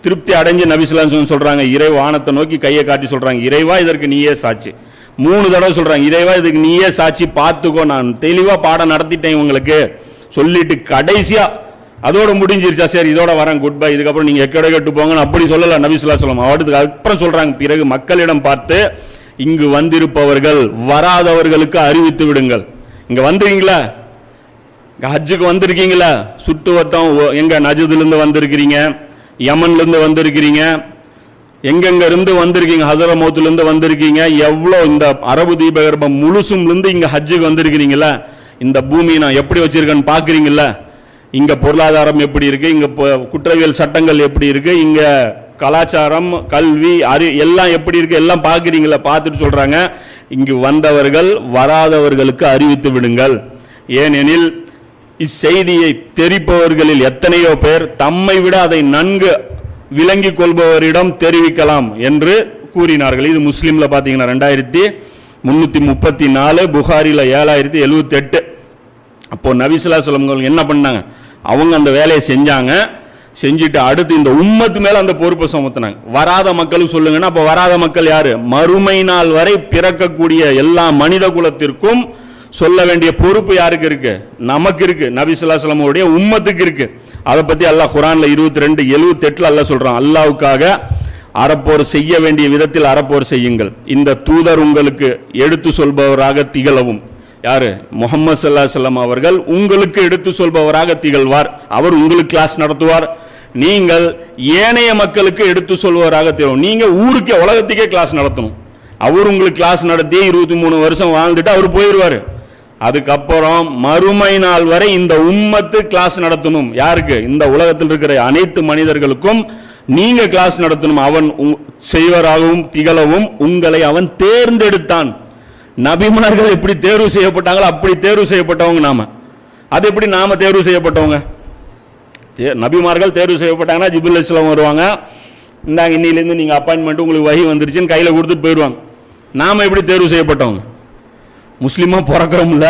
திருப்தி அடைஞ்சு நபி ஸல்லல்லாஹு அலைஹி வஸல்லம் சொல்றாங்க, இறை வானத்தை நோக்கி கையை காட்டி சொல்றாங்க, இறைவா இதற்கு நீயே சாட்சி. 3 தடவை சொல்றாங்க, இறைவா இதுக்கு நீயே சாட்சி, பார்த்துக்கோ, நான் தெளிவா பாடம் நடத்திட்டேன் உங்களுக்கு சொல்லிட்டு கடைசியா அதோட முடிஞ்சிருச்சா, சரி இதோட வரேன், குட் பை, இதுக்கப்புறம் நீங்க எக்கட கெட்டு போங்கன்னு அப்படி சொல்லல நபி ஸல்லல்லாஹு அலைஹி வஸல்லம். அவருக்கு அப்புறம் சொல்றாங்க, பிறகு மக்களிடம் பார்த்து இங்கு வந்திருப்பவர்கள் வராதவர்களுக்கு அறிவித்து விடுங்கள். இங்க வந்தீங்களா, ஹஜ்ஜுக்கு வந்திருக்கீங்களா, சுத்துவட்டம் எங்க நஜதுல இருந்து வந்திருக்கிறீங்க, யமன்ல இருந்து வந்திருக்கிறீங்க, எங்கெங்க இருந்து வந்திருக்கீங்க, ஹஸரமௌத்ல இருந்து வந்திருக்கீங்க, எவ்வளவு இந்த அரபு தீபகற்பம் முழுசும் இருந்து இங்க ஹஜ்ஜுக்கு வந்திருக்கிறீங்களா, இந்த பூமியை நான் எப்படி வச்சிருக்கேன்னு பாக்குறீங்களா, இங்க பொருளாதாரம் எப்படி இருக்கு, இங்க குற்றவியல் சட்டங்கள் எப்படி இருக்கு, இங்க கலாச்சாரம் கல்வி எல்லாம் எப்படி இருக்கு, எல்லாம் பாக்குறீங்களா, பார்த்துட்டு சொல்றாங்க, இங்கு வந்தவர்கள் வராதவர்களுக்கு அறிவித்து விடுங்கள். ஏனெனில் இச்செய்தியை தெரிப்பவர்களில் எத்தனையோ பேர் தம்மை விட அதை நன்கு விளங்கிக் கொள்பவரிடம் தெரிவிக்கலாம் என்று கூறினார்கள். இது முஸ்லிம்ல பாத்தீங்கன்னா 2334, புகாரில 7078. அப்போ நபி ஸல்லல்லாஹு அலைஹி வஸல்லம் என்ன பண்ணாங்க, அவங்க அந்த வேலையை செஞ்சாங்க. செஞ்சுட்டு அடுத்து இந்த உம்மத்து மேல அந்த பொறுப்பை சுமத்தினாங்க. வராத மக்களுக்கு சொல்லுங்கன்னா, அப்ப வராத மக்கள் யாரு, மறுமை நாள் வரை பிறக்கக்கூடிய எல்லா மனித குலத்திற்கும் சொல்ல வேண்டிய பொறுப்பு யாருக்கு இருக்கு, நமக்கு இருக்கு, நபி ஸல்லல்லாஹு அலைஹி வஸல்லம் உடைய உம்மத்துக்கு இருக்கு. அதை பத்தி அல்லாஹ் குர்ஆன்ல 22:78 அல்லாஹ் சொல்றான், அல்லாஹ்வுக்காக அறப்போர் செய்ய வேண்டிய விதத்தில் அறப்போர் செய்யுங்கள், இந்த தூதர் உங்களுக்கு எடுத்து சொல்பவராக திகழவும். யாரு, முஹம்மது ஸல்லல்லாஹு அலைஹி வஸல்லம் அவர்கள் உங்களுக்கு எடுத்து சொல்பவராக திகழ்வார், அவர் உங்களுக்கு கிளாஸ் நடத்துவார், நீங்கள் ஏனைய மக்களுக்கு எடுத்து சொல்பவராக திகழும். நீங்க ஊருக்கே உலகத்துக்கே கிளாஸ் நடத்தணும். அவர் உங்களுக்கு கிளாஸ் நடத்தி 23 வருஷம் வாழ்ந்துட்டு அவர் போயிடுவாரு. அதுக்கப்புறம் மறுமை நாள் வரை இந்த உம்மத்து கிளாஸ் நடத்தணும். யாருக்கு, இந்த உலகத்தில் இருக்கிற அனைத்து மனிதர்களுக்கும் நீங்க கிளாஸ் நடத்தணும். அவன் செய்வராகவும் திகழவும் உங்களை அவன் தேர்ந்தெடுத்தான். நபிமார்கள் எப்படி தேர்வு செய்யப்பட்டாங்களோ அப்படி தேர்வு செய்யப்பட்டவங்க நாம. அது எப்படி நாம தேர்வு செய்யப்பட்டவங்க, நபிமார்கள் தேர்வு செய்யப்பட்டாங்கன்னா ஜிப்ரீல் அலைஹிஸ்ஸலாம் வருவாங்க, இந்தாங்க இன்னிலிருந்து நீங்க அப்பாயின்மெண்ட் உங்களுக்கு வஹி வந்துருச்சுன்னு கையில கொடுத்துட்டு போயிடுவாங்க. நாம எப்படி தேர்வு செய்யப்பட்டவங்க, முஸ்லிமா பிறக்கிறோம்ல,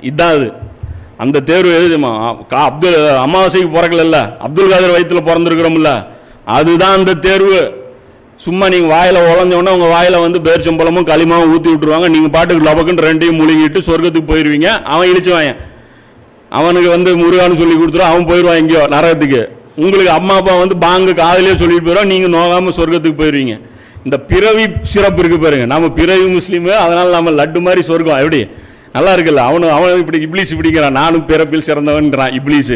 இதுதான் அது. அந்த தேர்வு எழுதுமா, அமாவாசைக்கு பிறக்கல, அப்துல் காதர் வயிற்றுல பிறந்திருக்கிறோம்ல, அதுதான் அந்த தேர்வு. சும்மா நீங்க வாயில உழஞ்சோன்னா உங்க வாயில வந்து பேர்ச்சம்பளமும் களிமாவும் ஊத்தி விட்டுருவாங்க, நீங்க பாட்டுக்கு லபக்குன்னு 2ஐயும் முழுங்கிட்டு சொர்க்கத்துக்கு போயிருவீங்க. அவன் இழிச்சுவாங்க, அவனுக்கு வந்து முருகான்னு சொல்லி கொடுத்துருவான், அவன் போயிடுவான் எங்கேயோ நரகத்துக்கு. உங்களுக்கு அம்மா அப்பா வந்து பாங்கு காதலே சொல்லிட்டு போயிடுவான், நீங்க நோகாம சொர்க்கத்துக்கு போயிருவீங்க. இந்த பிறவி சிறப்பு இருக்கு பாருங்க, நம்ம பிறவி முஸ்லீமு, அதனால நம்ம லட்டு மாதிரி சொர்க்கம் எப்படி நல்லா இருக்குல்ல. அவன் இப்படி இப்ளீஸ் இப்படிங்கிறான், நானும் பிறப்பில் சிறந்தவன்கிறான் இப்ளீஸ்.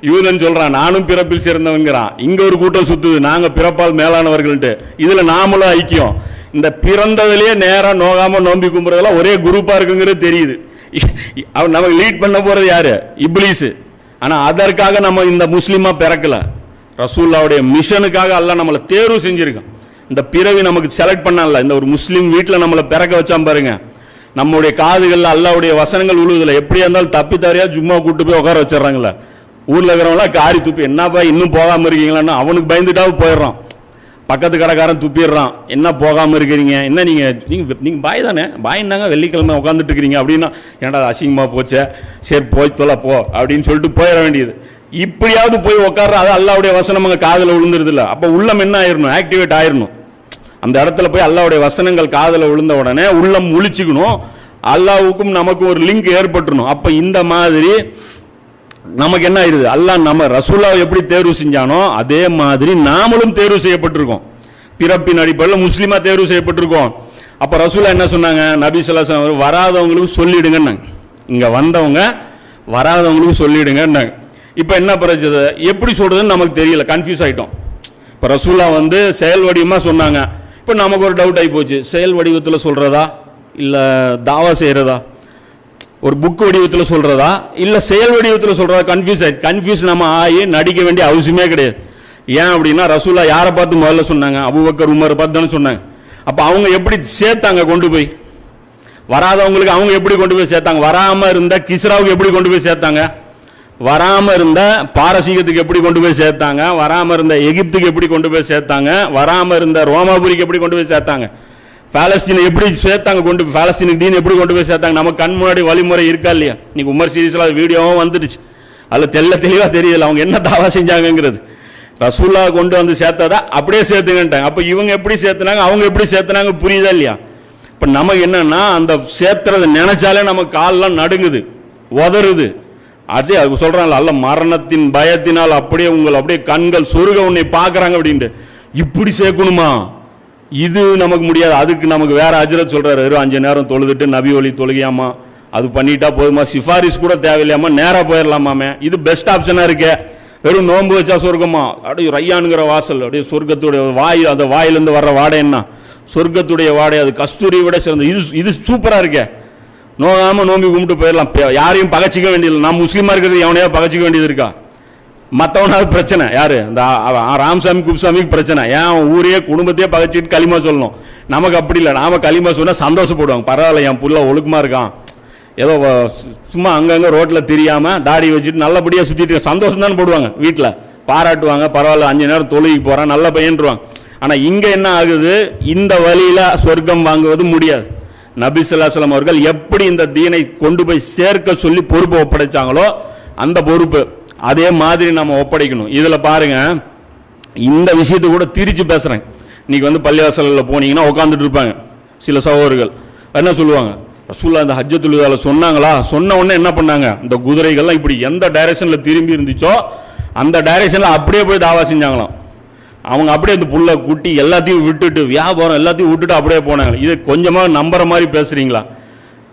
யூதன் சொல்றான் நானும் பிறப்பில் சிறந்தவன்கிறான். இங்க ஒரு கூட்டம் சுத்துது, நாங்க பிறப்பால் மேலானவர்கள்ட்டு. இதுல நாமளும் ஐக்கியம். இந்த பிறந்ததுலயே நேரா நோகாம நோம்பி கும்புறதெல்லாம் ஒரே குரூப்பா இருக்குங்கிறது தெரியுது. அவன் நமக்கு லீட் பண்ண போறது யாரு, இப்ளீஸ். ஆனா அதற்காக நம்ம இந்த முஸ்லிமா பிறக்கல, ரசூலுல்லாஹ்வுடைய மிஷனுக்காக அல்லாஹ் நம்மளை தேர்வு செஞ்சிருக்கான். இந்த பிறவி நமக்கு செலக்ட் பண்ணல, இந்த ஒரு முஸ்லீம் வீட்டில் நம்மளை பிறக்க வச்சான் பாருங்க. நம்முடைய காதுகள்ல அல்லாஹ்வுடைய வசனங்கள் உழுவுதுல, எப்படியா இருந்தாலும் தப்பி தவறியா சும்மா கூட்டு போய் உட்கார வச்சிடறாங்களா. ஊர்ல இருக்கிறவங்களாம் காரி துப்பி, என்னப்பா இன்னும் போகாம இருக்கீங்களான்னு அவனுக்கு பயந்துட்டாவும் போயிடுறான். பக்கத்து கடைக்காரன் துப்பிடுறான், என்ன போகாம இருக்கிறீங்க, என்ன நீங்க நீங்க பாய் தானே, பாயின்னாங்க வெள்ளிக்கிழமை உட்காந்துட்டு இருக்கிறீங்க அப்படின்னா, ஏன்டா அசிங்கமா போச்சே, சரி போய் தொலை போ அப்படின்னு சொல்லிட்டு போயிட வேண்டியது. இப்படியாவது போய் உட்கார்ற, அது அல்லாஹ்வுடைய வசனம் அங்க காதுல விழுந்துருது இல்ல. அப்ப உள்ளம் என்ன ஆயிரணும், ஆக்டிவேட் ஆயிரணும். அந்த இடத்துல போய் அல்லாஹ்வுடைய வசனங்கள் காதுல விழுந்த உடனே உள்ளம் முழிச்சுக்கணும், அல்லாஹ்வுக்கும் நமக்கு ஒரு லிங்க் ஏற்பட்டுணும். அப்ப இந்த மாதிரி நமக்கு என்ன ஆயிருது, அல்லாஹ் நம்ம ரசூலுல்லாஹ் எப்படி தேர்வு செஞ்சானோ அதே மாதிரி நாமளும் தேர்வு செய்யப்பட்டிருக்கோம். பிறப்பின் அடிப்படையில் முஸ்லீமா தேர்வு செய்யப்பட்டிருக்கோம். அப்ப ரசூலுல்லாஹ் என்ன சொன்னாங்க, நபி ஸல்லல்லாஹு அலைஹி வஸல்லம் வராதவங்களுக்கு சொல்லிடுங்கன்னாங்க. இங்க வந்தவங்க வராதவங்களுக்கு சொல்லிடுங்கன்னாங்க. இப்ப என்ன பிரச்சனை, எப்படி சொல்றதுன்னு நமக்கு தெரியல, கன்ஃபியூஸ் ஆயிட்டோம். இப்ப ரசூலுல்லாஹ் வந்து செயல் வடிவமா சொன்னாங்க. இப்ப நமக்கு ஒரு டவுட் ஆகி போச்சு, செயல் வடிவத்தில் சொல்றதா இல்ல தாவா செய்யறதா, ஒரு புக் வடிவத்தில் சொல்றதா இல்ல செயல் வடிவத்தில் சொல்றதா, கன்ஃபியூஸ் நம்ம ஆகி நடிக்க வேண்டிய அவசியமே கிடையாது. ஏன் அப்படின்னா ரசூலுல்லாஹ் யாரை பார்த்து முதல்ல சொன்னாங்க, அபூபக்கர் உமர் பார்த்து தானே சொன்னாங்க. அப்ப அவங்க எப்படி சேர்த்தாங்க கொண்டு போய், வராதவங்களுக்கு அவங்க எப்படி கொண்டு போய் சேர்த்தாங்க, வராம இருந்த கிஸ்ராவுக்கு எப்படி கொண்டு போய் சேர்த்தாங்க, வராம இருந்த பாரசீகத்துக்கு எப்படி கொண்டு போய் சேர்த்தாங்க, வராம இருந்த எகிப்துக்கு எப்படி கொண்டு போய் சேர்த்தாங்க, வராம இருந்த ரோமாபுரிக்கு எப்படி கொண்டு போய் சேர்த்தாங்க, பாலஸ்தீனை எப்படி சேர்த்தாங்க, பாலஸ்தீனுக்கு தீன் எப்படி கொண்டு போய் சேர்த்தாங்க, நம்ம கண் முன்னாடி வழிமுறை இருக்கா இல்லையா. இன்னைக்கு உமர் சீரீஸ்ல வீடியோவும் வந்துடுச்சு, அதுல தெளிவா தெரியல அவங்க என்ன தாவா செஞ்சாங்கிறது. ரசூலுல்லாஹ் கொண்டு வந்து சேர்த்ததா அப்படியே சேர்த்துக்கிட்டாங்க. அப்ப இவங்க எப்படி சேர்த்துனாங்க அவங்க எப்படி சேர்த்துனாங்க புரியுதா இல்லையா. இப்ப நமக்கு என்னன்னா அந்த சேர்த்துறத நினைச்சாலே நம்ம கால்லாம் நடுங்குது, உதறுது. அதே அது சொல்றாங்கல்ல, அல்ல மரணத்தின் பயத்தினால் அப்படியே உங்கள் அப்படியே கண்கள் சொருக உன்னை பார்க்கறாங்க அப்படின்ட்டு. இப்படி சேர்க்கணுமா, இது நமக்கு முடியாது. அதுக்கு நமக்கு வேற அஜ்ரத் சொல்றாரு, வெறும் 5 நேரம் தொழுதுட்டு நபி ஒலி தொழுகையாமா, அது பண்ணிட்டா போதுமா, சிபாரிஸ் கூட தேவையில்லையாமா, நேரா போயிடலாமாமே. இது பெஸ்ட் ஆப்ஷனா இருக்கே. வெறும் நோன்பு வச்சா சொர்க்கமா, அப்படியே ரையானுங்கிற வாசல், அப்படியே சொர்க்கத்துடைய வாய், அந்த வாயிலிருந்து வர்ற வாடை என்ன சொர்க்கத்துடைய வாடை, அது கஸ்தூரி விட சிறந்த. இது சூப்பரா இருக்கே, நோகாம நோம்பி கும்பிட்டு போயிடலாம், யாரையும் பகச்சிக்க வேண்டியது. நான் முஸ்லீமா இருக்கிறது எவனையா பகச்சிக்க வேண்டியது இருக்கா, மற்றவனாவது பிரச்சனை யாரு, இந்த ராமசாமி குப்சாமிக்கு பிரச்சனை, ஏன் ஊரையே குடும்பத்தையே பகச்சிட்டு களிமா சொல்லணும். நமக்கு அப்படி இல்லை, நாம களிமா சொன்னா சந்தோஷப்படுவாங்க, பரவாயில்ல என் புள்ள ஒழுக்கமா இருக்கான், ஏதோ சும்மா அங்கங்க ரோட்ல தெரியாம தாடி வச்சுட்டு நல்லபடியா சுத்திட்டு சந்தோஷம் தான் போடுவாங்க, வீட்டில் பாராட்டுவாங்க, பரவாயில்ல 5 நேரம் தொழுகி போறான் நல்ல பையன்ருவாங்க. ஆனா இங்க என்ன ஆகுது, இந்த வழியில சொர்க்கம் வாங்குவது முடியாது. நபி ஸல்லல்லாஹு அலைஹி வஸல்லம் அவர்கள் எப்படி இந்த தீனை கொண்டு போய் சேர்க்க சொல்லி பொறுப்பை ஒப்படைச்சாங்களோ அந்த பொறுப்பு அதே மாதிரி நம்ம ஒப்படைக்கணும். இதுல பாருங்க, இந்த விஷயத்தை கூட திரிச்சு பேசுறேன். இன்னைக்கு வந்து பள்ளிவாசல்ல போனீங்கன்னா உட்காந்துட்டு இருப்பாங்க சில சகோதரர்கள், என்ன சொல்லுவாங்க, ரசூலுல்லாஹ் இந்த ஹஜ்ஜத்துல் விதால சொன்னாங்களா, சொன்ன உடனே என்ன பண்ணாங்க, இந்த குதிரைகள்லாம் இப்படி எந்த டைரக்ஷன்ல திரும்பி இருந்துச்சோ அந்த டைரக்ஷன்ல அப்படியே போய் தாவா செஞ்சாங்களாம். அவங்க அப்படியே இந்த புள்ள குட்டி எல்லாத்தையும் விட்டுட்டு, வியாபாரம் எல்லாத்தையும் விட்டுட்டு அப்படியே போனாங்க. இது கொஞ்சமா நம்புற மாதிரி பேசுறீங்களா?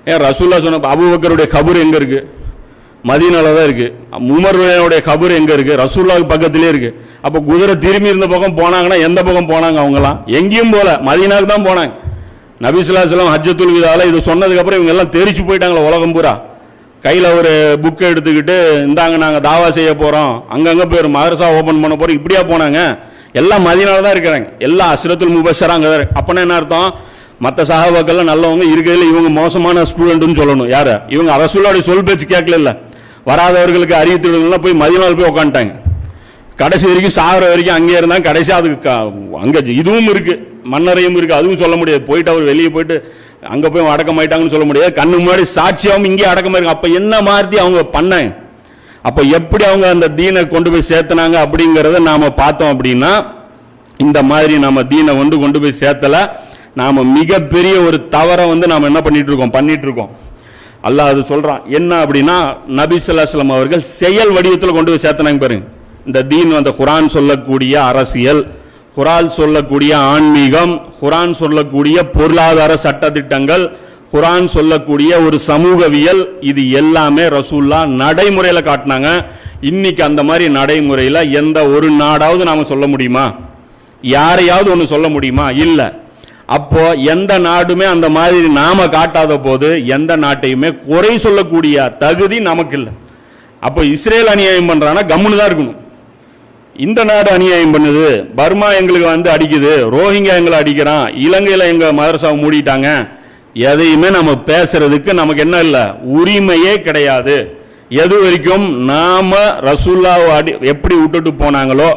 ஏன் ரசூலுல்லாஹ் சொன்ன அபூபக்கருடைய கபர் எங்க இருக்கு, மதீனால தான் இருக்கு. உமருடைய கபர் எங்க இருக்கு, ரசூலுல்லாஹ் பக்கத்திலே இருக்கு. அப்ப குதிரை திரும்பி இருந்த பக்கம் போனாங்கன்னா எந்த பக்கம் போனாங்க, அவங்கலாம் எங்கேயும் போல, மதீனாவுக்கு தான் போனாங்க. நபி ஸல்லல்லாஹு அலைஹி வஸல்லம் ஹஜ்ஜத்துல் விதால இது சொன்னதுக்கு அப்புறம் இவங்க எல்லாம் தெரிச்சு போயிட்டாங்களா உலகம் பூரா. கையில ஒரு புக்கை எடுத்துக்கிட்டு, இந்தாங்க நாங்க தாவா செய்ய போறோம், அங்கங்க போய் மதரசா ஓபன் பண்ண போறோம், இப்படியா போனாங்க. எல்லாம் மதீனால தான் இருக்கிறாங்க, எல்லா அஷ்ரத்துல் முபஷ்ஷரா அங்க தான். அப்பனா என்ன அர்த்தம், மற்ற சஹாபாக்கள்லாம் நல்லவங்க, இருக்கிறதுல இவங்க மோசமான ஸ்டூடெண்ட்னு சொல்லணும். யாரு இவங்க, ரசூலுல்லாஹ்வுடைய சொல் பேச்சு கேட்கல, வராதவர்களுக்கு அறிவித்துலாம் போய் மதீனால போய் உட்காந்துட்டாங்க. கடைசி வரைக்கும் சாகிற வரைக்கும் அங்கே இருந்தாங்க. கடைசி அதுக்கு அங்க இதுவும் இருக்கு, மன்னரையும் இருக்கு, அதுவும் சொல்ல முடியாது. போயிட்டு அவர் வெளியே போயிட்டு அங்க போய் அடக்கமாயிட்டாங்கன்னு சொல்ல முடியாது. கண்ணு முன்னாடி சாட்சியாவும் இங்கே அடக்கமா இருக்கு. அப்ப என்ன மாதிரி அவங்க பண்ணாங்க, அப்ப எப்படி அவங்க அந்த தீனை கொண்டு போய் சேர்த்தனாங்க அப்படிங்கறத நாம பார்த்தோம். அப்படின்னா இந்த மாதிரி நாம தீனை கொண்டு போய் சேர்த்தல, நாம மிகப்பெரிய ஒரு தவறை நாம என்ன பண்ணிட்டு இருக்கோம். அல்லாஹ் அது சொல்றான் என்ன அப்படின்னா, நபி ஸல்லல்லாஹு அலைஹி வஸல்லம் அவர்கள் செயல் வடிவத்தில் கொண்டு போய் சேர்த்தனாங்க பாருங்க. இந்த தீன் குர்ஆன் சொல்லக்கூடிய அரசியல், குர்ஆன் சொல்லக்கூடிய ஆன்மீகம், குர்ஆன் சொல்லக்கூடிய பொருளாதார சட்டதிட்டங்கள், குர்ஆன் சொல்லக்கூடிய ஒரு சமூகவியல், இது எல்லாமே ரசூலுல்லாஹ் நடைமுறையில காட்டினாங்க. இன்னைக்கு அந்த மாதிரி நடைமுறையில எந்த ஒரு நாடாவது நாம சொல்ல முடியுமா, யாரையாவது ஒன்று சொல்ல முடியுமா? இல்ல. அப்போ எந்த நாடுமே அந்த மாதிரி நாம காட்டாத போது எந்த நாட்டையுமே குறை சொல்லக்கூடிய தகுதி நமக்கு இல்லை. அப்போ இஸ்ரேல் அநியாயம் பண்றானா கம்முன்னு தான் இருக்கணும். இந்த நாடு அநியாயம் பண்ணுது, பர்மா எங்களுக்கு அடிக்குது, ரோஹிங்கா எங்களை அடிக்கிறான், இலங்கையில எங்க மதரசாவை மூடிட்டாங்க, எதையுமே நம்ம பேசுறதுக்கு நமக்கு என்ன இல்லை, உரிமையே கிடையாது. எது வரைக்கும் நாம ரசூலுல்லாஹ் எப்படி விட்டுட்டு போனாங்களோ,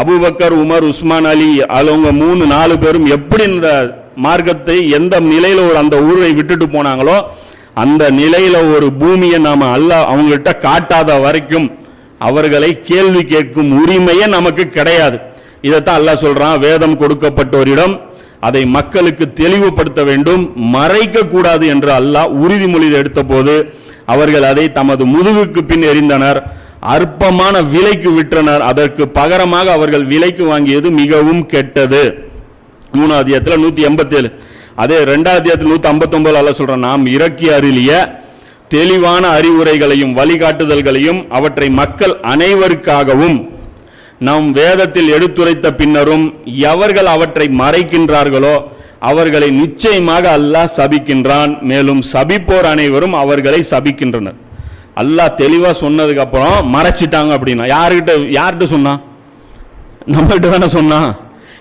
அபூபக்கர் உமர் உஸ்மான் அலி அவங்க 3-4 பேரும் எப்படி இந்த மார்க்கத்தை எந்த நிலையில அந்த ஊரை விட்டுட்டு போனாங்களோ அந்த நிலையில ஒரு பூமியை நாம அல்லாஹ் அவங்கள்ட்ட காட்டாத வரைக்கும் அவர்களை கேள்வி கேட்கும் உரிமையே நமக்கு கிடையாது. இதைத்தான் அல்லாஹ் சொல்றான், வேதம் கொடுக்கப்பட்டோரிடம் அதை மக்களுக்கு தெளிவுபடுத்த வேண்டும், மறைக்க கூடாது என்று அல்லாஹ் உறுதிமொழி எடுத்த போது அவர்கள் அதை தமது முதுகுக்கு பின் எறிந்தனர். அற்பமான விலைக்கு விற்றனர், அதற்கு பகரமாக அவர்கள் விலைக்கு வாங்கியது மிகவும் கெட்டது. 3 அத்தியாயத்தில் 187. அதே 2 அத்தியாயத்தில் 159 அல்ல சொல்றான், நாம் இறக்கி அருளிய தெளிவான அறிவுரைகளையும் வழிகாட்டுதல்களையும் அவற்றை மக்கள் அனைவருக்காகவும் நம் வேதத்தில் எடுத்துரைத்த பின்னரும் எவர்கள் அவற்றை மறைக்கின்றார்களோ அவர்களை நிச்சயமாக அல்லாஹ் சபிக்கின்றான், மேலும் சபிப்போர் அனைவரும் அவர்களை சபிக்கின்றனர். அல்லாஹ் தெளிவா சொன்னதுக்கு அப்புறம் மறைச்சிட்டாங்க அப்படின்னா யார்கிட்ட சொன்னா? நம்மகிட்ட தானே சொன்னா.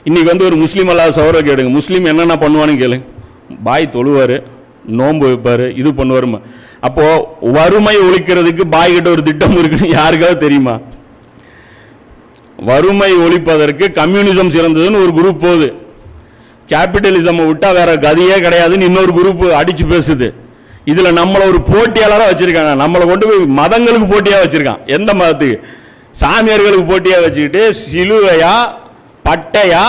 இன்னைக்கு ஒரு முஸ்லீம் அல்லாத சௌர கேடுங்க, முஸ்லீம் என்னென்ன பண்ணுவான்னு கேளு. பாய் தொழுவாரு, நோன்பு வைப்பாரு, இது பண்ணுவாரு. அப்போ வறுமை ஒழிக்கிறதுக்கு பாய் கிட்ட ஒரு திட்டம் இருக்குன்னு யாருக்காவது தெரியுமா? வறுமை ஒழிப்பதற்கு கம்யூனிசம் சிறந்ததுன்னு ஒரு குரூப் போகுது, கேபிட்டலிசம் விட்டா வேற கதியே கிடையாதுன்னு இன்னொரு குரூப் அடிச்சு பேசுது. இதுல நம்மள ஒரு போட்டியாளராக வச்சிருக்காங்க, நம்மளை கொண்டு போய் மதங்களுக்கு போட்டியா வச்சிருக்கான். எந்த மதத்துக்கு? சாமியார்களுக்கு போட்டியா வச்சுக்கிட்டு சிலுவையா பட்டையா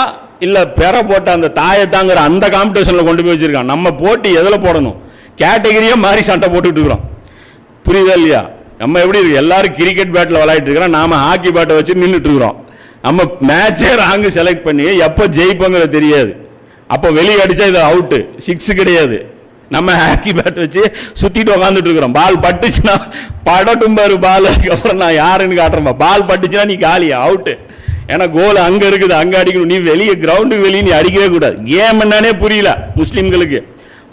இல்ல பெற போட்ட அந்த தாயத்தாங்கிற அந்த காம்படிஷன்ல கொண்டு போய் வச்சிருக்கான். நம்ம போட்டி எதுல போடணும்? கேட்டகரியா மாறி சண்டை போட்டுட்டு இருக்கிறோம். புரியுதா இல்லையா? நம்ம எப்படி இருக்கு, எல்லாரும் கிரிக்கெட் பேட்ல விளையாட்டு இருக்கிறோம், நாம ஹாக்கி பேட்டை வச்சு நின்றுட்டு இருக்கிறோம். நம்ம மேட்சே ராங்கு செலக்ட் பண்ணி எப்ப ஜெயிப்போங்கிறது தெரியாது. அப்ப வெளியே அடிச்சா இது அவுட்டு, 6 கிடையாது. நம்ம ஹாக்கி பேட் வச்சு சுத்திட்டு உட்காந்துட்டு இருக்கிறோம். பால் பட்டுச்சுன்னா படட்டும் பாரு பால், அதுக்கப்புறம் நான் யாருன்னு காட்டுறேன். பால் பட்டுச்சுன்னா நீ காலியா அவுட்டு. ஏன்னா கோல் அங்க இருக்குது, அங்க அடிக்கணும். நீ வெளியே கிரவுண்டுக்கு வெளியே நீ அடிக்கவே கூடாது. கேம் என்னன்னே புரியல முஸ்லிம்களுக்கு.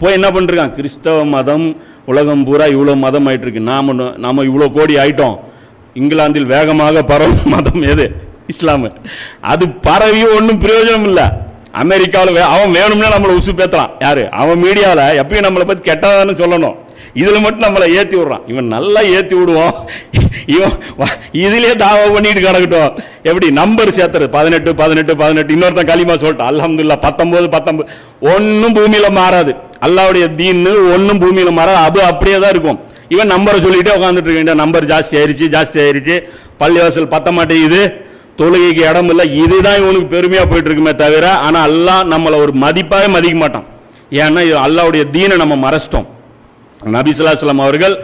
போய் என்ன பண்றான், கிறிஸ்தவ மதம் உலகம் பூரா இவ்வளவு மதம் ஆயிட்டு இருக்கு, நாம இவ்வளவு கோடி ஆயிட்டோம். இங்கிலாந்தில் வேகமாக பரவும் மதம் எது? இஸ்லாம். அது பரவியும் ஒன்றும் பிரயோஜனம் இல்லை. அமெரிக்காவில் அவன் வேணும்னா நம்மளை உசு பேத்தலாம். யாரு? அவன் மீடியாவில் எப்பயும் நம்மளை பத்தி கெட்டதான்னு சொல்லணும். இதுல மட்டும் நம்மளை ஏத்தி விடுறான். இவன் நல்லா ஏத்தி விடுவோம், இவன் இதுலயே தாவா பண்ணிட்டு கிடக்கட்டும். எப்படி நம்பர் சேர்த்துறது 18 18 18. இன்னொருத்தன் களிமா சொல்லிட்டான் அல்ஹம்துலில்லாஹ் 19 19. ஒன்னும் பூமியில மாறாது. அல்லாஹ்வுடைய தீன் ஒன்னும் பூமியில மாறாது, அது அப்படியே தான் இருக்கும். இவன் நம்பரை சொல்லிட்டே உட்காந்துட்டு இருக்க, நம்பர் ஜாஸ்தி ஆயிருச்சு, பள்ளிவாசல் பத்த மாட்டேங்குது, தொழுகைக்கு இடம் இல்லை. இதுதான் இவனுக்கு பெருமையா போயிட்டு இருக்குமே தவிர, ஆனா அல்லாஹ் நம்மளை ஒரு மதிப்பாவே மதிக்க மாட்டான். ஏன்னா அல்லாஹ்வுடைய தீனை நம்ம மறைச்சிட்டோம். நபி ஸல்லல்லாஹு அலைஹி வஸல்லம் அவர்கள்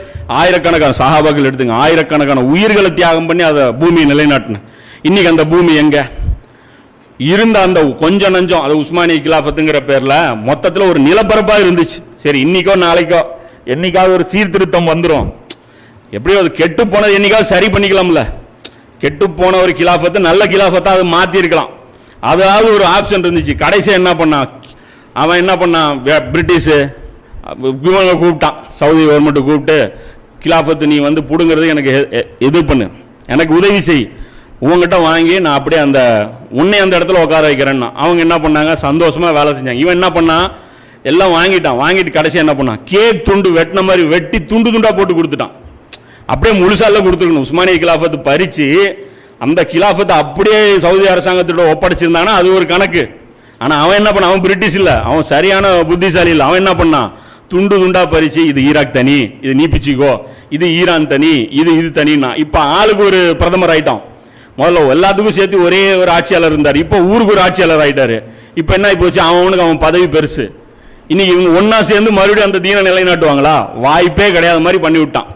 ஆயிரக்கணக்கான சஹாபாக்கள் எடுத்துங்க, ஆயிரக்கணக்கான உயிர்களை தியாகம் பண்ணி அதை பூமியை நிலைநாட்டின. இன்னைக்கு அந்த பூமி எங்க இருந்த அந்த கொஞ்சம் நஞ்சம், அது உஸ்மானிய கிலாஃபத்துங்கிற பேர்ல மொத்தத்துல ஒரு நிலப்பரப்பா இருந்துச்சு. சரி, இன்னைக்கோ நாளைக்கோ என்னைக்காவது ஒரு சீர்திருத்தம் வந்துடும். எப்படியோ அது கெட்டு போனது என்னைக்காவது சரி பண்ணிக்கலாம்ல. கெட்டு போன ஒரு கிலாஃபத்தை நல்ல கிலாஃபத்தா அது மாத்தி இருக்கலாம். அதாவது ஒரு ஆப்ஷன் இருந்துச்சு. கடைசியா என்ன பண்ணான் அவன்? என்ன பண்ணான்? பிரிட்டிஷ் இவங்க கூப்பிட்டான், சவுதி கவர்மெண்ட் கூப்பிட்டு, கிலாஃபத்து நீ புடுங்கிறது எனக்கு இது பண்ணு, எனக்கு உதவி செய், உங்ககிட்ட வாங்கி நான் அப்படியே உன்னை அந்த இடத்துல உட்கார வைக்கிறேன்னா. அவங்க என்ன பண்ணாங்க? சந்தோஷமா வேலை செஞ்சாங்க. இவன் என்ன பண்ணான்? எல்லாம் வாங்கிட்டு கடைசியா என்ன பண்ணான்? கேக் துண்டு வெட்டின மாதிரி வெட்டி துண்டு துண்டா போட்டு கொடுத்துட்டான். அப்படியே முழுசால கொடுத்துருக்கணும். உஸ்மானிய கிலாஃபத்து பறிச்சு அந்த கிலாஃபத்தை அப்படியே சவுதி அரசாங்கத்தோட ஒப்படைச்சிருந்தானா அது ஒரு கணக்கு. ஆனா அவன் என்ன பண்ணான்? அவன் பிரிட்டிஷ் இல்ல, அவன் சரியான புத்திசாலி இல்ல. அவன் என்ன பண்ணான்? துண்டு துண்டா பறிச்சு, இது ஈராக் தனி, இது நீ பிச்சுக்கோ, இது ஈரான் தனி, இது தனின்னா. இப்ப ஆளுக்கு ஒரு பிரதமர் ஆயிட்டான். முதல்ல எல்லாத்துக்கும் சேர்த்து ஒரே ஒரு ஆட்சியாளர் இருந்தார், இப்ப ஊருக்கு ஒரு ஆட்சியாளர் ஆயிட்டாரு. இப்ப என்ன போச்சு? அவனுக்கு அவன் பதவி பெருசு. இன்னைக்கு இவங்க ஒன்னா சேர்ந்து மறுபடியும் அந்த தீன நிலைநாட்டுவாங்களா? வாய்ப்பே கிடையாத மாதிரி பண்ணி விட்டான்.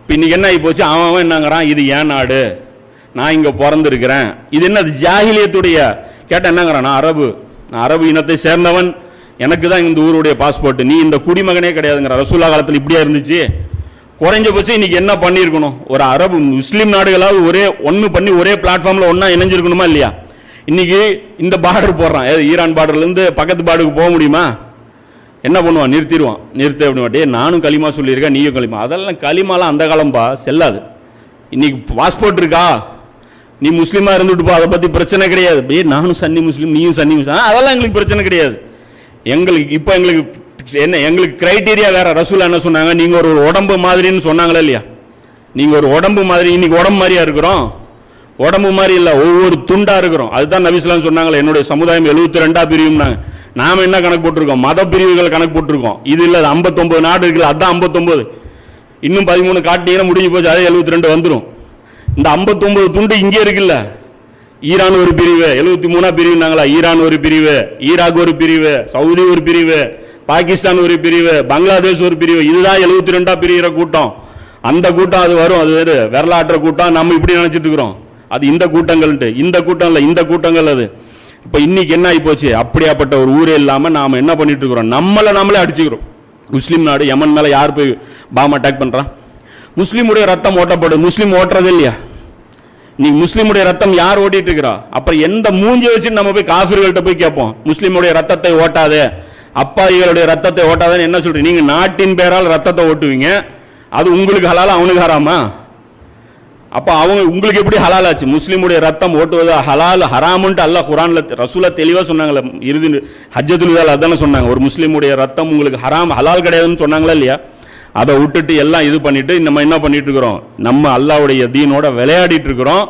இப்ப இன்னைக்கு என்ன ஆகி போச்சு? அவன் என்னங்கிறான்? இது ஏன் நாடு, நான் இங்க பிறந்திருக்கிறேன். இது என்ன ஜாகிலியத்துடைய? கேட்ட என்னங்கிறான்? நான் அரபு இனத்தை சேர்ந்தவன், எனக்கு தான் இந்த ஊருடைய பாஸ்போர்ட், நீ இந்த குடிமகனே கிடையாதுங்கிற. ரசூலுல்லாஹ் காலத்தில் இப்படியா இருந்துச்சு? குறைஞ்சபட்சம் இன்னைக்கு என்ன பண்ணிருக்கணும்? ஒரு அரபு முஸ்லீம் நாடுகளாவது ஒன்னு பண்ணி ஒரே பிளாட்ஃபார்ம்ல ஒன்னா இணைஞ்சிருக்கணுமா இல்லையா? இன்னைக்கு இந்த பார்டர் போடுறான், ஈரான் பார்டர்ல இருந்து பக்கத்து பார்டருக்கு போக முடியுமா? என்ன பண்ணுவான்? நிறுத்திடுவான். அப்படி மாட்டே, நானும் களிமா சொல்லியிருக்கேன், நீயும் களிமா. அதெல்லாம் களிமாலாம் அந்த காலம்பா, செல்லாது. இன்னைக்கு பாஸ்போர்ட் இருக்கா, நீ முஸ்லீமா இருந்துட்டு போ, அதை பத்தி பிரச்சனை கிடையாது. நானும் சன்னி முஸ்லீம், நீயும் சன்னி முஸ்லீம், அதெல்லாம் எங்களுக்கு பிரச்சனை கிடையாது. எங்களுக்கு கிரைட்டீரியா வேற. ரசூல் என்ன சொன்னாங்க? நீங்க ஒரு உடம்பு மாதிரின்னு சொன்னாங்களா இல்லையா? நீங்க ஒரு உடம்பு மாதிரி. இன்னைக்கு உடம்பு மாதிரியா இருக்கிறோம்? உடம்பு மாதிரி இல்ல, ஒவ்வொரு துண்டா இருக்கிறோம். அதுதான் நபி ஸல்லல்லாஹு அலைஹி வஸல்லம் சொன்னாங்களே, என்னுடைய சமுதாயம் 72 பிரிவுனாங்க. நாம என்ன கணக்கு போட்டிருக்கோம்? மத பிரிவுகள் கணக்கு போட்டிருக்கோம். இது இல்ல, 59 நாடு இருக்குல்ல, அதான் 59. இன்னும் 13 காட்டினீங்கன்னா முடிஞ்சு போச்சு, அதே 72 வந்துடும். இந்த 59 துண்டு இங்கே இருக்குல்ல. ஈரான் ஒரு பிரிவு, 73 பிரிவுனாங்களா? ஈரான் ஒரு பிரிவு, ஈராக் ஒரு பிரிவு, சவுதி ஒரு பிரிவு, பாகிஸ்தான் ஒரு பிரிவு, பங்களாதேஷ் ஒரு பிரிவு. இதுதான் 72 பிரிகிற கூட்டம். அந்த கூட்டம் அது வரும், அது வேறு வரலாற்ற கூட்டம். நம்ம இப்படி நினைச்சிட்டு இருக்கிறோம் அது இந்த கூட்டங்கள்ட்டு. இந்த கூட்டம் இல்லை, இந்த கூட்டங்கள் அது. இப்போ இன்னைக்கு என்ன ஆகி போச்சு, அப்படியாப்பட்ட ஒரு ஊரே இல்லாமல் நாம் என்ன பண்ணிட்டு இருக்கிறோம், நம்மளே அடிச்சுக்கிறோம். முஸ்லீம் நாடு யமன் மேலே யார் போய் பாம் அட்டாக் பண்ணுறான்? முஸ்லீமுடைய ரத்தம் ஓட்டப்படுது, முஸ்லீம் ஓட்டுறது இல்லையா? இன்னைக்கு முஸ்லீமுடைய ரத்தம் யார் ஓட்டிட்டு இருக்கிறா? அப்புறம் எந்த மூஞ்சி வச்சுட்டு நம்ம போய் காஃபிர்கள்ட்ட போய் கேட்போம், முஸ்லீமுடைய ரத்தத்தை ஓட்டாதே, அப்பாயிகளுடைய ரத்தத்தை ஓட்டாதேன்னு என்ன சொல்றீங்க? நீங்க நாட்டின் பேரால் ரத்தத்தை ஓட்டுவீங்க, அது உங்களுக்கு ஹலாலா அவனுக்கு ஹராமா? அப்ப அவங்க உங்களுக்கு எப்படி ஹலால் ஆச்சு? முஸ்லீமுடைய ரத்தம் ஓட்டுவது ஹலால் ஹராமுன்ட்டு அல்லாஹ் குர்ஆன்ல ரசூலா தெளிவா சொன்னாங்களே, இறுதி ஹஜ்ஜத்துல் விதால அதான சொன்னாங்க, ஒரு முஸ்லீமுடைய ரத்தம் உங்களுக்கு ஹராம் ஹலால் கிடையாதுன்னு சொன்னாங்களா இல்லையா? அதை விட்டுட்டு எல்லாம் இது பண்ணிட்டு நம்ம என்ன பண்ணிட்டு இருக்கிறோம், நம்ம அல்லாஹ்வுடைய தீனோட விளையாடிட்டு இருக்கிறோம்.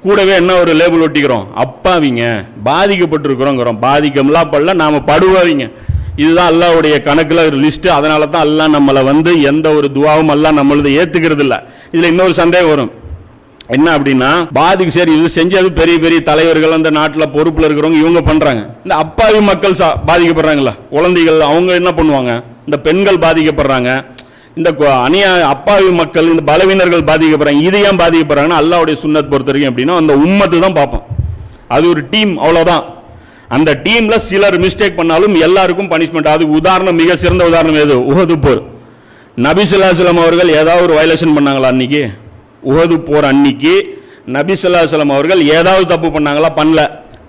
கூடவே என்ன ஒரு லேபிள் ஒட்டிக்கிறோம், அப்பாவிங்க பாதிக்கப்பட்டிருக்கிறோங்கிறோம். பாதிக்கம்லாம் படல, நாம படுவாவிங்க. இதுதான் அல்லாஹ்வுடைய கணக்குல ஒரு லிஸ்ட். அதனால தான் அல்லாஹ் நம்மளை எந்த ஒரு துவாவும் அல்லாஹ் நம்மளது ஏத்துக்கிறது இல்லை. இதுல இன்னொரு சந்தேகம் வரும், என்ன அப்படின்னா, பாதிக்கு சரி இது செஞ்சது பெரிய பெரிய தலைவர்கள், அந்த நாட்டில் பொறுப்புல இருக்கிறவங்க இவங்க பண்றாங்க. இந்த அப்பாவி மக்கள் பாதிக்கப்படுறாங்களா, குழந்தைகள் அவங்க என்ன பண்ணுவாங்க? இந்த பெண்கள் பாதிக்கப்படுறாங்க, இந்த அப்பாவி மக்கள், இந்த பலவீனர்கள் பாதிக்கப்படுறாங்க. இது ஏன் பாதிக்கப்படுறாங்கன்னா, அல்லாஹ்வுடைய சுன்னத் பொறுத்த வரைக்கும் அப்படின்னா அந்த உம்மத்து தான் பார்ப்போம். அது ஒரு டீம், அவ்வளவுதான். அந்த டீம்ல சிலர் மிஸ்டேக் பண்ணாலும் எல்லாருக்கும் பனிஷ்மெண்ட். அதுக்கு உதாரணம், மிக சிறந்த உதாரணம் எது? உஹது போர். நபி ஸல்லல்லாஹு அலைஹி வஸல்லம் அவர்கள் ஏதாவது ஒரு வயலேஷன் பண்ணாங்களா? அன்னைக்கு உஹது போர் அன்னைக்கு நபி ஸல்லல்லாஹு அலைஹி வஸல்லம் அவர்கள் ஏதாவது தப்பு பண்ணாங்களா? பண்ணல.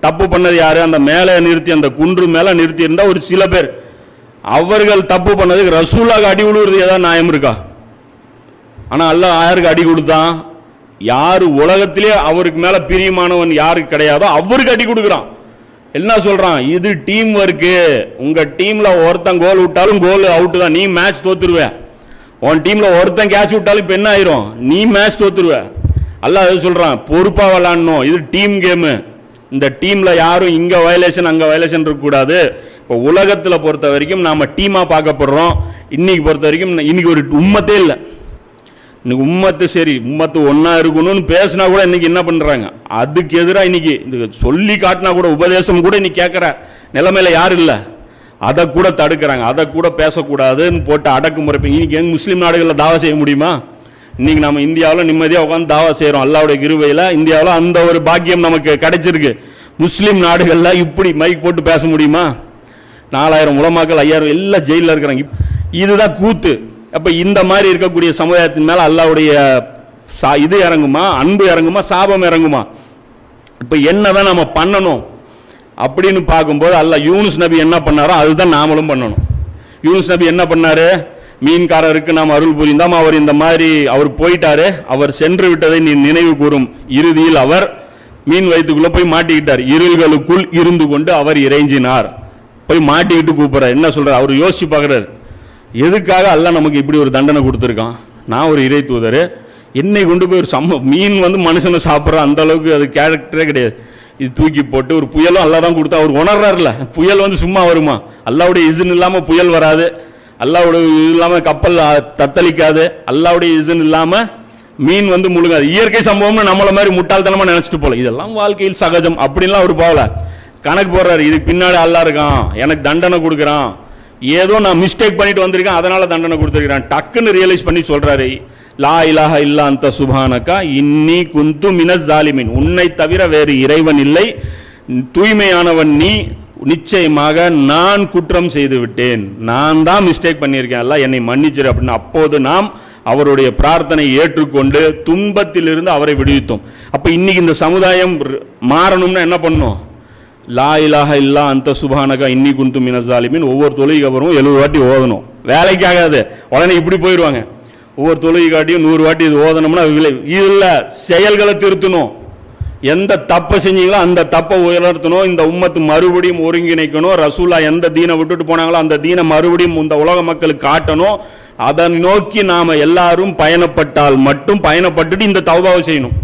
தப்பு பண்ணது யாரு? அந்த மேலே நிறுத்தி, அந்த குன்று மேல நிறுத்தி இருந்தா ஒரு சில பேர். அவர்கள் தப்பு பண்ணதுக்கு ரசூலுல்லாஹ்க்கு அடி விழுவுறது ஏதாவது நியாயம் இருக்கா? ஆனா அல்லாஹ் யாருக்கு அடி கொடுத்தான்? யாரு உலகத்திலே அவருக்கு மேல பிரியமானவன் யாருக்கு கிடையாதோ அவருக்கு அடி கொடுக்குறான். என்ன சொல்றான்? இது டீம் ஒர்க்கு. உங்க டீம்ல ஒருத்தன் கோல் விட்டாலும் கோல் அவுட் தான், நீ மேட்ச் தோத்துருவ. உன் டீம்ல ஒருத்தன் கேட்ச் விட்டாலும் இப்ப என்ன ஆயிரும், நீ மேட்ச் தோத்துருவ. அல்லாஹ் சொல்றான், பொறுப்பா விளையாடணும், இது டீம் கேமு. இந்த டீம்ல யாரும் இங்க வயலேஷன் அங்க வயலேஷன் இருக்க கூடாது. இப்போ உலகத்துல பொறுத்த வரைக்கும் நாம டீமா பார்க்கப்படுறோம். இன்னைக்கு பொறுத்த வரைக்கும் இன்னைக்கு ஒரு உம்மத்தே இல்லை. இன்னைக்கு உம்மத்து சரி, உம்மத்து ஒன்னா இருக்கணும்னு பேசினா கூட இன்னைக்கு என்ன பண்றாங்க, அதுக்கு எதிராக இன்னைக்கு சொல்லி காட்டினா கூட உபதேசம் கூட இன்னைக்கு கேட்கிற நிலைமையில யாரும் இல்லை. அதை கூட தடுக்கிறாங்க, அதை கூட பேசக்கூடாதுன்னு போட்டு அடக்குமுறை. இன்னைக்கு எங்க முஸ்லீம் நாடுகளில் தாவா செய்ய முடியுமா? இன்னைக்கு நம்ம இந்தியாவில் நிம்மதியாக உட்காந்து தாவா செய்யறோம். அல்லாஹ்வுடைய கிருபையில இந்தியாவில் அந்த ஒரு பாக்கியம் நமக்கு கிடைச்சிருக்கு. முஸ்லீம் நாடுகளில் இப்படி மைக் போட்டு பேச முடியுமா? 4000 உலமாக்கள் 5000 எல்லாம் ஜெயிலில் இருக்கிறாங்க. இதுதான் கூத்து. அப்ப இந்த மாதிரி இருக்கக்கூடிய சமுதாயத்தின் மேல அல்லாஹ்வுடைய இது இறங்குமா, அன்பு இறங்குமா, சாபம் இறங்குமா? இப்ப என்னதான் நம்ம பண்ணணும் அப்படின்னு பார்க்கும்போது, அல்லாஹ் யூனுஸ் நபி என்ன பண்ணாரோ அதுதான் நாமளும் பண்ணணும். யூனுஸ் நபி என்ன பண்ணாரு? மீன்காரருக்கு நாம் அருள் புரிந்தோம், அவர் இந்த மாதிரி அவர் போயிட்டாரு, அவர் சென்று விட்டதை நீ நினைவு கூறும். இறுதியில் அவர் மீன் வயிற்றுக்குள்ள போய் மாட்டிக்கிட்டார். இருள்களுக்குள் இருந்து கொண்டு அவர் இறைஞ்சினார். போய் மாட்டிக்கிட்டு கூப்பிடுறார். என்ன சொல்றார்? அவர் யோசிச்சு பார்க்கிறார், எதுக்காக அல்லாஹ் நமக்கு இப்படி ஒரு தண்டனை கொடுத்துருக்கான்? நான் ஒரு இறை தூதர், என்னை கொண்டு போய் ஒரு மீன் மனுஷனை சாப்பிட்ற அந்த அளவுக்கு அது கேரக்டரே கிடையாது. இது தூக்கி போட்டு ஒரு புயலும் அல்லாஹ் தான் கொடுத்தா. அவர் உணர்றாருல, புயல் சும்மா வருமா? அல்லாஹ்வுடைய இஸ்ன் இல்லாம புயல் வராது, அல்லாஹ்வுடைய இது இல்லாம கப்பல் தத்தளிக்காது, அல்லாஹ்வுடைய இஸ்ன் இல்லாம மீன் முழுகாது. இயற்கை சம்பவம்னு நம்மள மாதிரி முட்டாள்தனமா நினைச்சிட்டு போல, இதெல்லாம் வாழ்க்கையில் சகஜம் அப்படின்லாம் அவர் போகல. கணக்கு போடுறாரு, இதுக்கு பின்னாடி அல்லாஹ் இருக்கான், எனக்கு தண்டனை கொடுக்குறான், ஏதோ நான் மிஸ்டேக் பண்ணிட்டு வந்திருக்கேன் அதனால தண்டனை கொடுத்திருக்கிறான். டக்குன்னு ரியலைஸ் பண்ணி சொல்றாரு, லா இலாஹ இல்லா அன்த சுப்ஹானக இன்னி குந்து மினஸ் ஜாலிமின், உன்னை தவிர வேறு இறைவன் இல்லை, தூய்மையானவன் நீ, நிச்சயமாக நான் குற்றம் செய்து விட்டேன், நான் தான் மிஸ்டேக் பண்ணியிருக்கேன், அல்லாஹ் என்னை மன்னிச்சிரு அப்படின்னு. அப்போது நாம் அவருடைய பிரார்த்தனை ஏற்றுக்கொண்டு துன்பத்திலிருந்து அவரை விடுவித்தோம். அப்ப இன்னைக்கு இந்த சமுதாயம் மாறணும்னா என்ன பண்ணணும்? லா இலாஹ இல்லா அன்த சுப்ஹானக இன்னி குந்து மினஸ் ஜாலிமின் ஒவ்வொரு தொழுகை வரும் 70 வாட்டி ஓதணும். வேலைக்காகாது, உடனே இப்படி போயிடுவாங்க. ஒவ்வொரு தொழுகை காட்டியும் 100 வாட்டி இது ஓதணும்னா இதுல செயல்களை திருத்தணும். எந்த தப்பை செஞ்சீங்களோ அந்த தப்பை உயர்த்தணும். இந்த உம்மத்து மறுபடியும் ஒருங்கிணைக்கணும். ரசூலா எந்த தீனை விட்டுட்டு போனாங்களோ அந்த தீனை மறுபடியும் இந்த உலக மக்களுக்கு காட்டணும். அதை நோக்கி நாம எல்லாரும் பயணப்பட்டால் மட்டும், பயணப்பட்டுட்டு இந்த தௌபாவை செய்யணும்.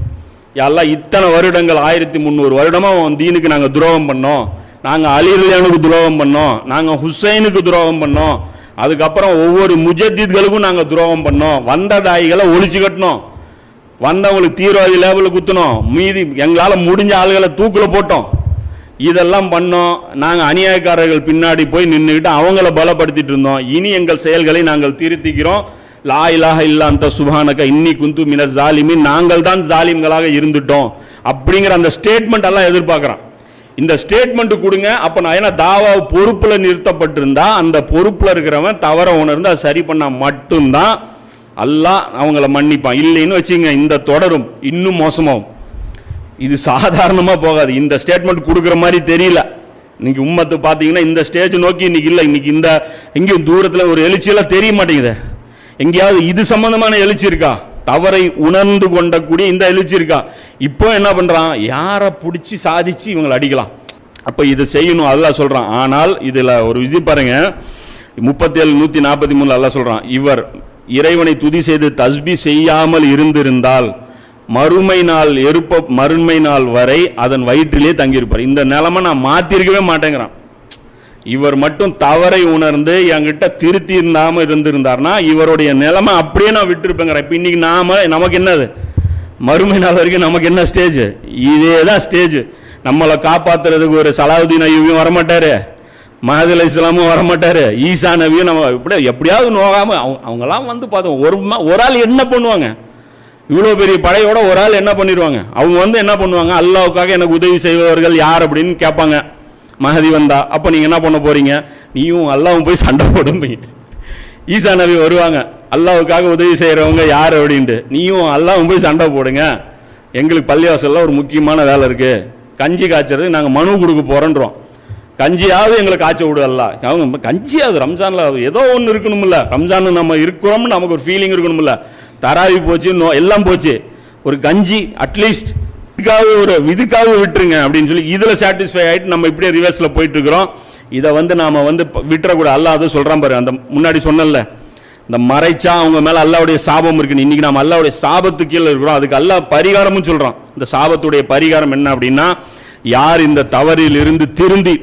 எல்லாம் இத்தனை வருடங்கள் 1300 வருடமா உன் தீனுக்கு நாங்க துரோகம் பண்ணோம், நாங்க அலி ரலியல்லாஹுக்கு துரோகம் பண்ணோம், நாங்க ஹுசைனுக்கு துரோகம் பண்ணோம், அதுக்கப்புறம் ஒவ்வொரு முஜத்தித்களுக்கும் நாங்க துரோகம் பண்ணோம், வந்த தாயிகளை ஒழிச்சு கட்டணும், வந்தவங்களுக்கு தீவிரவாதி லேபிள் குத்தணும், மீதி எங்களால முடிஞ்ச ஆளுகளை தூக்குல போட்டோம், இதெல்லாம் பண்ணோம். நாங்க அநியாயக்காரர்கள் பின்னாடி போய் நின்றுக்கிட்டு அவங்கள பலப்படுத்திட்டு இருந்தோம். இனி எங்கள் செயல்களை நாங்கள் திருத்திக்கிறோம். லா இலாஹ இல்லா அன்த சுப்ஹானக இன்னி குந்து மினஸ் ஜாலிமீன், நாங்கள் தான் ஜாலிம்களாக இருந்துட்டோம் அப்படிங்கிற அந்த ஸ்டேட்மெண்ட் எல்லாம் எதிர்பார்க்குறான். இந்த ஸ்டேட்மெண்ட் கொடுங்க. அப்போ நான் ஏன்னா தாவா பொறுப்புல நிறுத்தப்பட்டிருந்தா அந்த பொறுப்புல இருக்கிறவன் தவற உணர்ந்து அதை சரி பண்ணா மட்டும்தான் அல்லாஹ் அவங்கள மன்னிப்பான். இல்லைன்னு வச்சுங்க இந்த தொடரும் இன்னும் மோசமாகும். இது சாதாரணமாக போகாது. இந்த ஸ்டேட்மெண்ட் கொடுக்குற மாதிரி தெரியல. இன்னைக்கு உம்மத்து பார்த்தீங்கன்னா இந்த ஸ்டேஜ் நோக்கி இன்னைக்கு இல்லை. இன்னைக்கு இந்த எங்கேயும் தூரத்தில் ஒரு எழுச்சியெல்லாம் தெரிய மாட்டேங்குது. எங்கேயாவது இது சம்பந்தமான எழுச்சி இருக்கா? தவறை உணர்ந்து கொண்டக்கூடிய இந்த எழுச்சி இருக்கா? இப்போ என்ன பண்றான்? யாரை பிடிச்சி சாதிச்சு இவங்களை அடிக்கலாம். அப்ப இது செய்யணும் அல்லாஹ் சொல்றான். ஆனால் இதுல ஒரு இது பாருங்க, 37 143 அல்லாஹ் சொல்றான், இவர் இறைவனை துதி செய்து தஸ்பீ செய்யாமல் இருந்திருந்தால் மறுமை நாள் வரை அதன் வயிற்றிலே தங்கியிருப்பார். இந்த நிலைமை நான் மாத்திருக்கவே மாட்டேங்கிறான். இவர் மட்டும் தவறை உணர்ந்து என்கிட்ட திருத்தி இருந்திருந்தார்னா இவருடைய நிலைமை அப்படியே நான் விட்டுருப்பேங்கிறேன். இப்போ இன்னைக்கு நமக்கு என்னது? மறுமை நாள் வரைக்கும் நமக்கு என்ன ஸ்டேஜ்? இதே தான் ஸ்டேஜ். நம்மளை காப்பாத்துறதுக்கு ஒரு சலாவுதீன் ஐயூபியும் வரமாட்டாரு, மஹதி அலைஹிஸ்ஸலாமும் வரமாட்டாரு, ஈசா நபியும் நம்ம எப்படியாவது நோகாம அவங்கெல்லாம் வந்து பார்த்தோம். ஒரு ஆள் என்ன பண்ணுவாங்க? இவ்வளோ பெரிய படையோட ஒரு ஆள் என்ன பண்ணிடுவாங்க? அவங்க வந்து என்ன பண்ணுவாங்க? அல்லாஹ்வுக்காக எனக்கு உதவி செய்பவர்கள் யார் அப்படின்னு கேட்பாங்க. மஹதி வந்தா அப்போ நீங்கள் என்ன பண்ண போறீங்க? நீயும் அல்லாஹ்வும் போய் சண்டை போடும்பீங்க. ஈசா நபி வருவாங்க, அல்லாஹ்வுக்காக உதவி செய்கிறவங்க யார் அப்படின்ட்டு. நீயும் அல்லாஹ்வும் போய் சண்டை போடுங்க, எங்களுக்கு பள்ளிவாசலில் ஒரு முக்கியமான வேலை இருக்குது, கஞ்சி காய்ச்சறது நாங்கள் மனு கொடுக்க போகிறோன்றோம். கஞ்சியாவது எங்களை காய்ச்ச விடு அல்லாஹ். அவங்க கஞ்சியாவது ரம்ஜானில் ஏதோ ஒன்று இருக்கணும்ல, ரம்ஜான் நம்ம இருக்கிறோம்னு நமக்கு ஒரு ஃபீலிங் இருக்கணும்ல. தராவி போச்சு, எல்லாம் போச்சு, ஒரு கஞ்சி அட்லீஸ்ட் இதுக்காக விட்டுருங்க அப்படின்னு சொல்லி இதில் சாட்டிஸ்ஃபை ஆகிட்டு நம்ம இப்படியே ரிவர்ஸில் போயிட்டு இருக்கிறோம். இதை வந்து நாம் வந்து விட்டுறக்கூடாது. அல்லாஹ் அதை சொல்கிறான் பாரு. அந்த முன்னாடி சொன்னல, இந்த மறைச்சா அவங்க மேலே அல்லாஹ்வுடைய சாபம் இருக்குன்னு. இன்னைக்கு நாம் அல்லாஹ்வுடைய சாபத்து கீழே இருக்கிறோம். அதுக்கு அல்லாஹ் பரிகாரமும் சொல்கிறான். இந்த சாபத்துடைய பரிகாரம் என்ன அப்படின்னா, யார் இந்த தவறில் இருந்து திருந்தி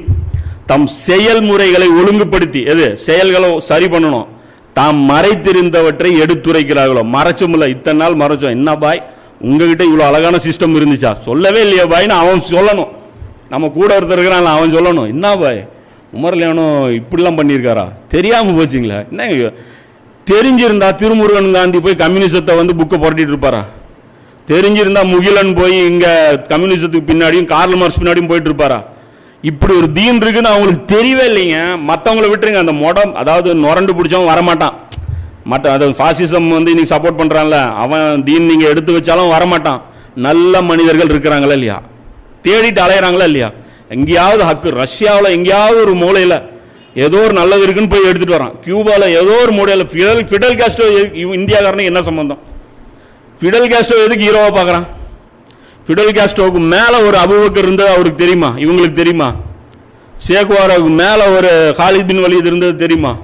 தம் செயல்முறைகளை ஒழுங்குபடுத்தி செயல்களை சரி பண்ணணும், தாம் மறைத்திருந்தவற்றை எடுத்துரைக்கிறார்களோ. மறைச்சோம்ல, இத்தனை நாள் மறைச்சோம், என்ன பாய் உங்ககிட்ட இவ்வளோ அழகான சிஸ்டம் இருந்துச்சா? சொல்லவே இல்லையா பாய்னு அவன் சொல்லணும். நம்ம கூட ஒருத்தர் இருக்கிறான், அவன் சொல்லணும், என்ன பாய் உமர்லியானோ இப்படிலாம் பண்ணியிருக்காரா? தெரியாமல் போச்சுங்களா? என்ன தெரிஞ்சிருந்தா திருமுருகன் காந்தி போய் கம்யூனிசத்தை வந்து புக்கை புரட்டிட்டு இருப்பாரா? தெரிஞ்சிருந்தா முகிலன் போய் இங்கே கம்யூனிசத்துக்கு பின்னாடியும் கார்ல் மார்க்ஸ் பின்னாடியும் போயிட்டு இருப்பாரா? இப்படி ஒரு தீன் இருக்குன்னு அவங்களுக்கு தெரியவே இல்லைங்க. மற்றவங்களை விட்டுருங்க, அந்த மொடம் அதாவது நுரண்டு பிடிச்சவன் வரமாட்டான். அதாவது ஃபாசிசம் வந்து இன்னைக்கு சப்போர்ட் பண்றான்ல, அவன் தீன் நீங்க எடுத்து வச்சாலும் வரமாட்டான். நல்ல மனிதர்கள் இருக்கிறாங்களா இல்லையா? தேடிட்டு அலையிறாங்களா இல்லையா? எங்கேயாவது ஹக்கு, ரஷ்யாவில் எங்கேயாவது ஒரு மூலையில் ஏதோ ஒரு நல்லது இருக்குன்னு போய் எடுத்துட்டு வரான். கியூபாவில் ஏதோ ஒரு மூலையில் ஃபிடல் காஸ்ட்ரோ, இந்தியாக்காரனுக்கு என்ன சம்பந்தம்? ஃபிடல் காஸ்ட்ரோ எதுக்கு ஹீரோவை பார்க்குறான்? ஃபிடல் காஸ்ட்ரோவுக்கு மேலே ஒரு அபூபக்கர் இருந்தது அவருக்கு தெரியுமா? இவங்களுக்கு தெரியுமா? சேகுவாராவுக்கு மேலே ஒரு காலித் பின் வலீத் இருந்தது தெரியுமா?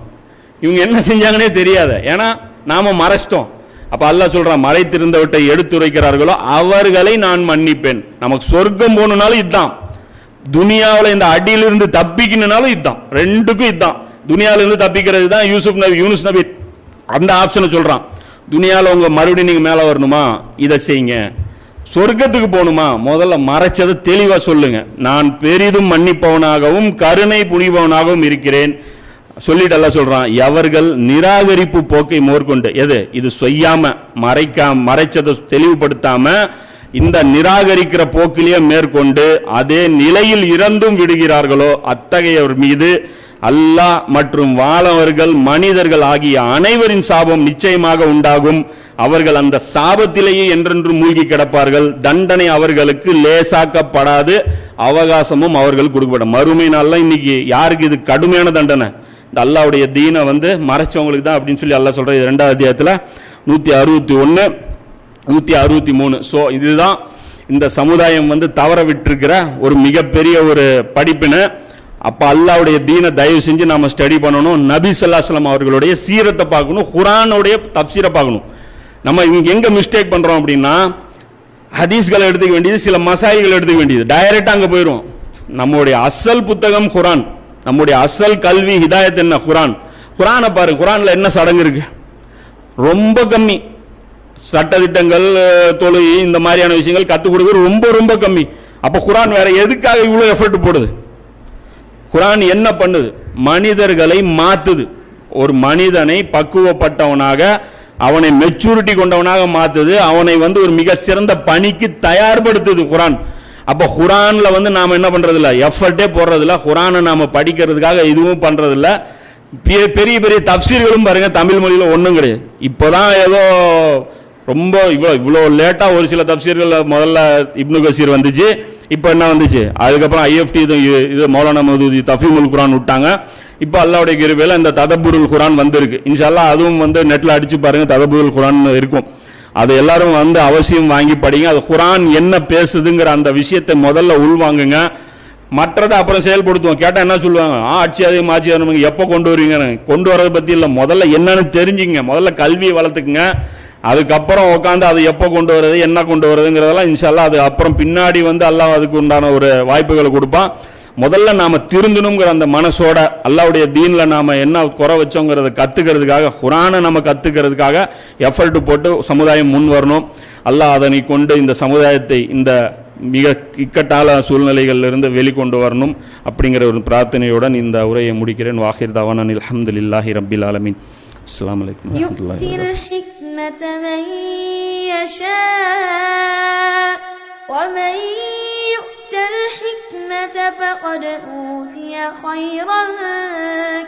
இவங்க என்ன செஞ்சாங்கன்னே தெரியாத. ஏன்னா நாம மறைச்சிட்டோம். அப்ப அல்லாஹ் சொல்றான், மறைத்திருந்தவற்றை எடுத்துரைக்கிறார்களோ அவர்களை நான் மன்னிப்பேன். நமக்கு சொர்க்கம் போகணும்னாலும் இதுதான், துனியாவில் இந்த அடியிலிருந்து தப்பிக்கணும்னாலும் இதுதான், ரெண்டுக்கும் இதுதான். துனியாவிலிருந்து தப்பிக்கிறது தான் யூனுஸ் நபி அந்த ஆப்ஷனை சொல்றான். துனியாவில் உங்க மறுபடியும் நீங்க மேல வரணுமா, இதை செய்யுங்க. சொர்க்கத்துக்கு போகணுமா, முதல்ல மறைச்சதை தெளிவா சொல்லுங்க. நான் பெரிதும் மன்னிப்பவனாகவும் கருணை புனிபவனாகவும் இருக்கிறேன் சொல்லிட்டு எல்லாம் சொல்றான். எவர்கள் நிராகரிப்பு போக்கை மேற்கொண்டு இது செய்யாம மறைச்சதை தெளிவுபடுத்தாம இந்த நிராகரிக்கிற போக்கிலேயே மேற்கொண்டு அதே நிலையில் இறந்தும் விடுகிறார்களோ அத்தகையவர் மீது அல்லாஹ் மற்றும் வாழவர்கள் மனிதர்கள் ஆகிய அனைவரின் சாபம் நிச்சயமாக உண்டாகும். அவர்கள் அந்த சாபத்திலேயே என்றென்று மூழ்கி கிடப்பார்கள். தண்டனை அவர்களுக்கு லேசாக்கப்படாது, அவகாசமும் அவர்கள் கொடுக்கப்படும். மறுமை நாள்ல இன்னைக்கு யாருக்கு இது கடுமையான தண்டனை? இந்த அல்லாஹ்வுடைய தீனை வந்து மறைச்சவங்களுக்கு தான் அப்படின்னு சொல்லி அல்லாஹ் சொல்றது 2வது அத்தியாயத்தில் 161 163. ஸோ இதுதான் இந்த சமுதாயம் வந்து தவற விட்டுருக்கிற ஒரு மிகப்பெரிய ஒரு படிப்பினை. அப்போ அல்லாஹ்வுடைய தீனை தயவு செஞ்சு நாம ஸ்டடி பண்ணணும். நபி ஸல்லல்லாஹு அலைஹி வஸல்லம் அவர்களுடைய சீரத்தை பார்க்கணும், குர்ஆனுடைய தஃப்சீரை பார்க்கணும். நம்ம இங்க எங்க மிஸ்டேக் பண்றோம் அப்படின்னா, ஹதீஸ்களை எடுத்துக்க வேண்டியது, சில மசாயில்கள் எடுத்துக்க வேண்டியது, டைரக்டா அங்க போயிடும். நம்முடைய அசல் புத்தகம் குர்ஆன், நம்முடைய அசல் கல்வி ஹிதாயத் என்ன? குர்ஆன். குர்ஆனை பாரு, குர்ஆன்ல என்ன சடங்கு இருக்கு? ரொம்ப கம்மி. சட்டதிட்டங்கள், தொழுகை, இந்த மாதிரியான விஷயங்கள் கற்றுக் கொடுக்குறது ரொம்ப ரொம்ப கம்மி. அப்போ குர்ஆன் வேற எதுக்காக இவ்வளோ எஃபர்ட் போடுது? குர்ஆன் என்ன பண்ணுது? மனிதர்களை மாத்துது. ஒரு மனிதனை பக்குவப்பட்டவனாக அவனை மெச்சூரிட்டி கொண்டவனாக மாத்துது, அவனை ஒரு மிக சிறந்த பணிக்கு தயார்படுத்துது குரான். அப்ப குரான்ல நாம என்ன பண்றது இல்ல, எஃபர்ட்டே போடுறது இல்ல, குரானை நாம படிக்கிறதுக்காக இதுவும் பண்றது இல்ல. பெரிய பெரிய தப்சீர்களும் பாருங்க தமிழ் மொழியில ஒண்ணும் கிடையாது. இப்பதான் ஏதோ ரொம்ப இவ்வளோ லேட்டா ஒரு சில தப்சீர்கள், முதல்ல இப்னு கசீர் வந்துச்சு, இப்போ என்ன வந்துச்சு, அதுக்கப்புறம் ஐஎஃப்டி இது மௌலானா மௌதூதி தஃபீமுல் குரான் விட்டாங்க. இப்போ அல்லாஹ்வுடைய கிருபையில இந்த ததப்புருல் குரான் வந்திருக்கு. இன்ஷால்லா அதுவும் நெட்ல அடிச்சு பாருங்க, ததப்புருல் குரான் இருக்கும். அது எல்லாரும் அவசியம் வாங்கி படிங்க. அது குரான் என்ன பேசுதுங்கிற அந்த விஷயத்தை முதல்ல உள்வாங்குங்க, மற்றதை அப்புறம் செயல்படுத்துவோம். கேட்டால் என்ன சொல்லுவாங்க, ஆட்சி அதிகம் ஆட்சி அதிகம் எப்போ கொண்டு வருவீங்க, கொண்டு வரதை பற்றி இல்லை, முதல்ல என்னன்னு தெரிஞ்சுங்க, முதல்ல கல்வியை வளர்த்துக்குங்க, அதுக்கப்புறம் உட்காந்து அது எப்போ கொண்டு வர்றது என்ன கொண்டு வர்றதுங்கிறதெல்லாம் இன்ஷால்லா அது அப்புறம் பின்னாடி அல்லாஹ் அதுக்கு உண்டான ஒரு வாய்ப்புகளை கொடுப்பான். முதல்ல நாம திருந்தணுங்கிற அந்த மனசோட அல்லாஹ்வுடைய தீன்ல நாம என்ன குறை வச்சோங்கிறத கத்துக்கிறதுக்காக, குரானை நம்ம கத்துக்கிறதுக்காக எஃபர்ட் போட்டு சமுதாயம் முன் வரணும். அல்லாஹ் அதனை கொண்டு இந்த சமுதாயத்தை இந்த மிக இக்கட்டான சூழ்நிலைகளிலிருந்து வெளிக்கொண்டு வரணும் அப்படிங்கிற ஒரு பிரார்த்தனையுடன் இந்த உரையை முடிக்கிறேன். வாஹிர் தவானா அல்ஹம்துலில்லாஹி ரப்பில் ஆலமீன். அஸ்ஸலாமு அலைக்கும் வரஹ்மத்துல்லாஹி
وبركاته.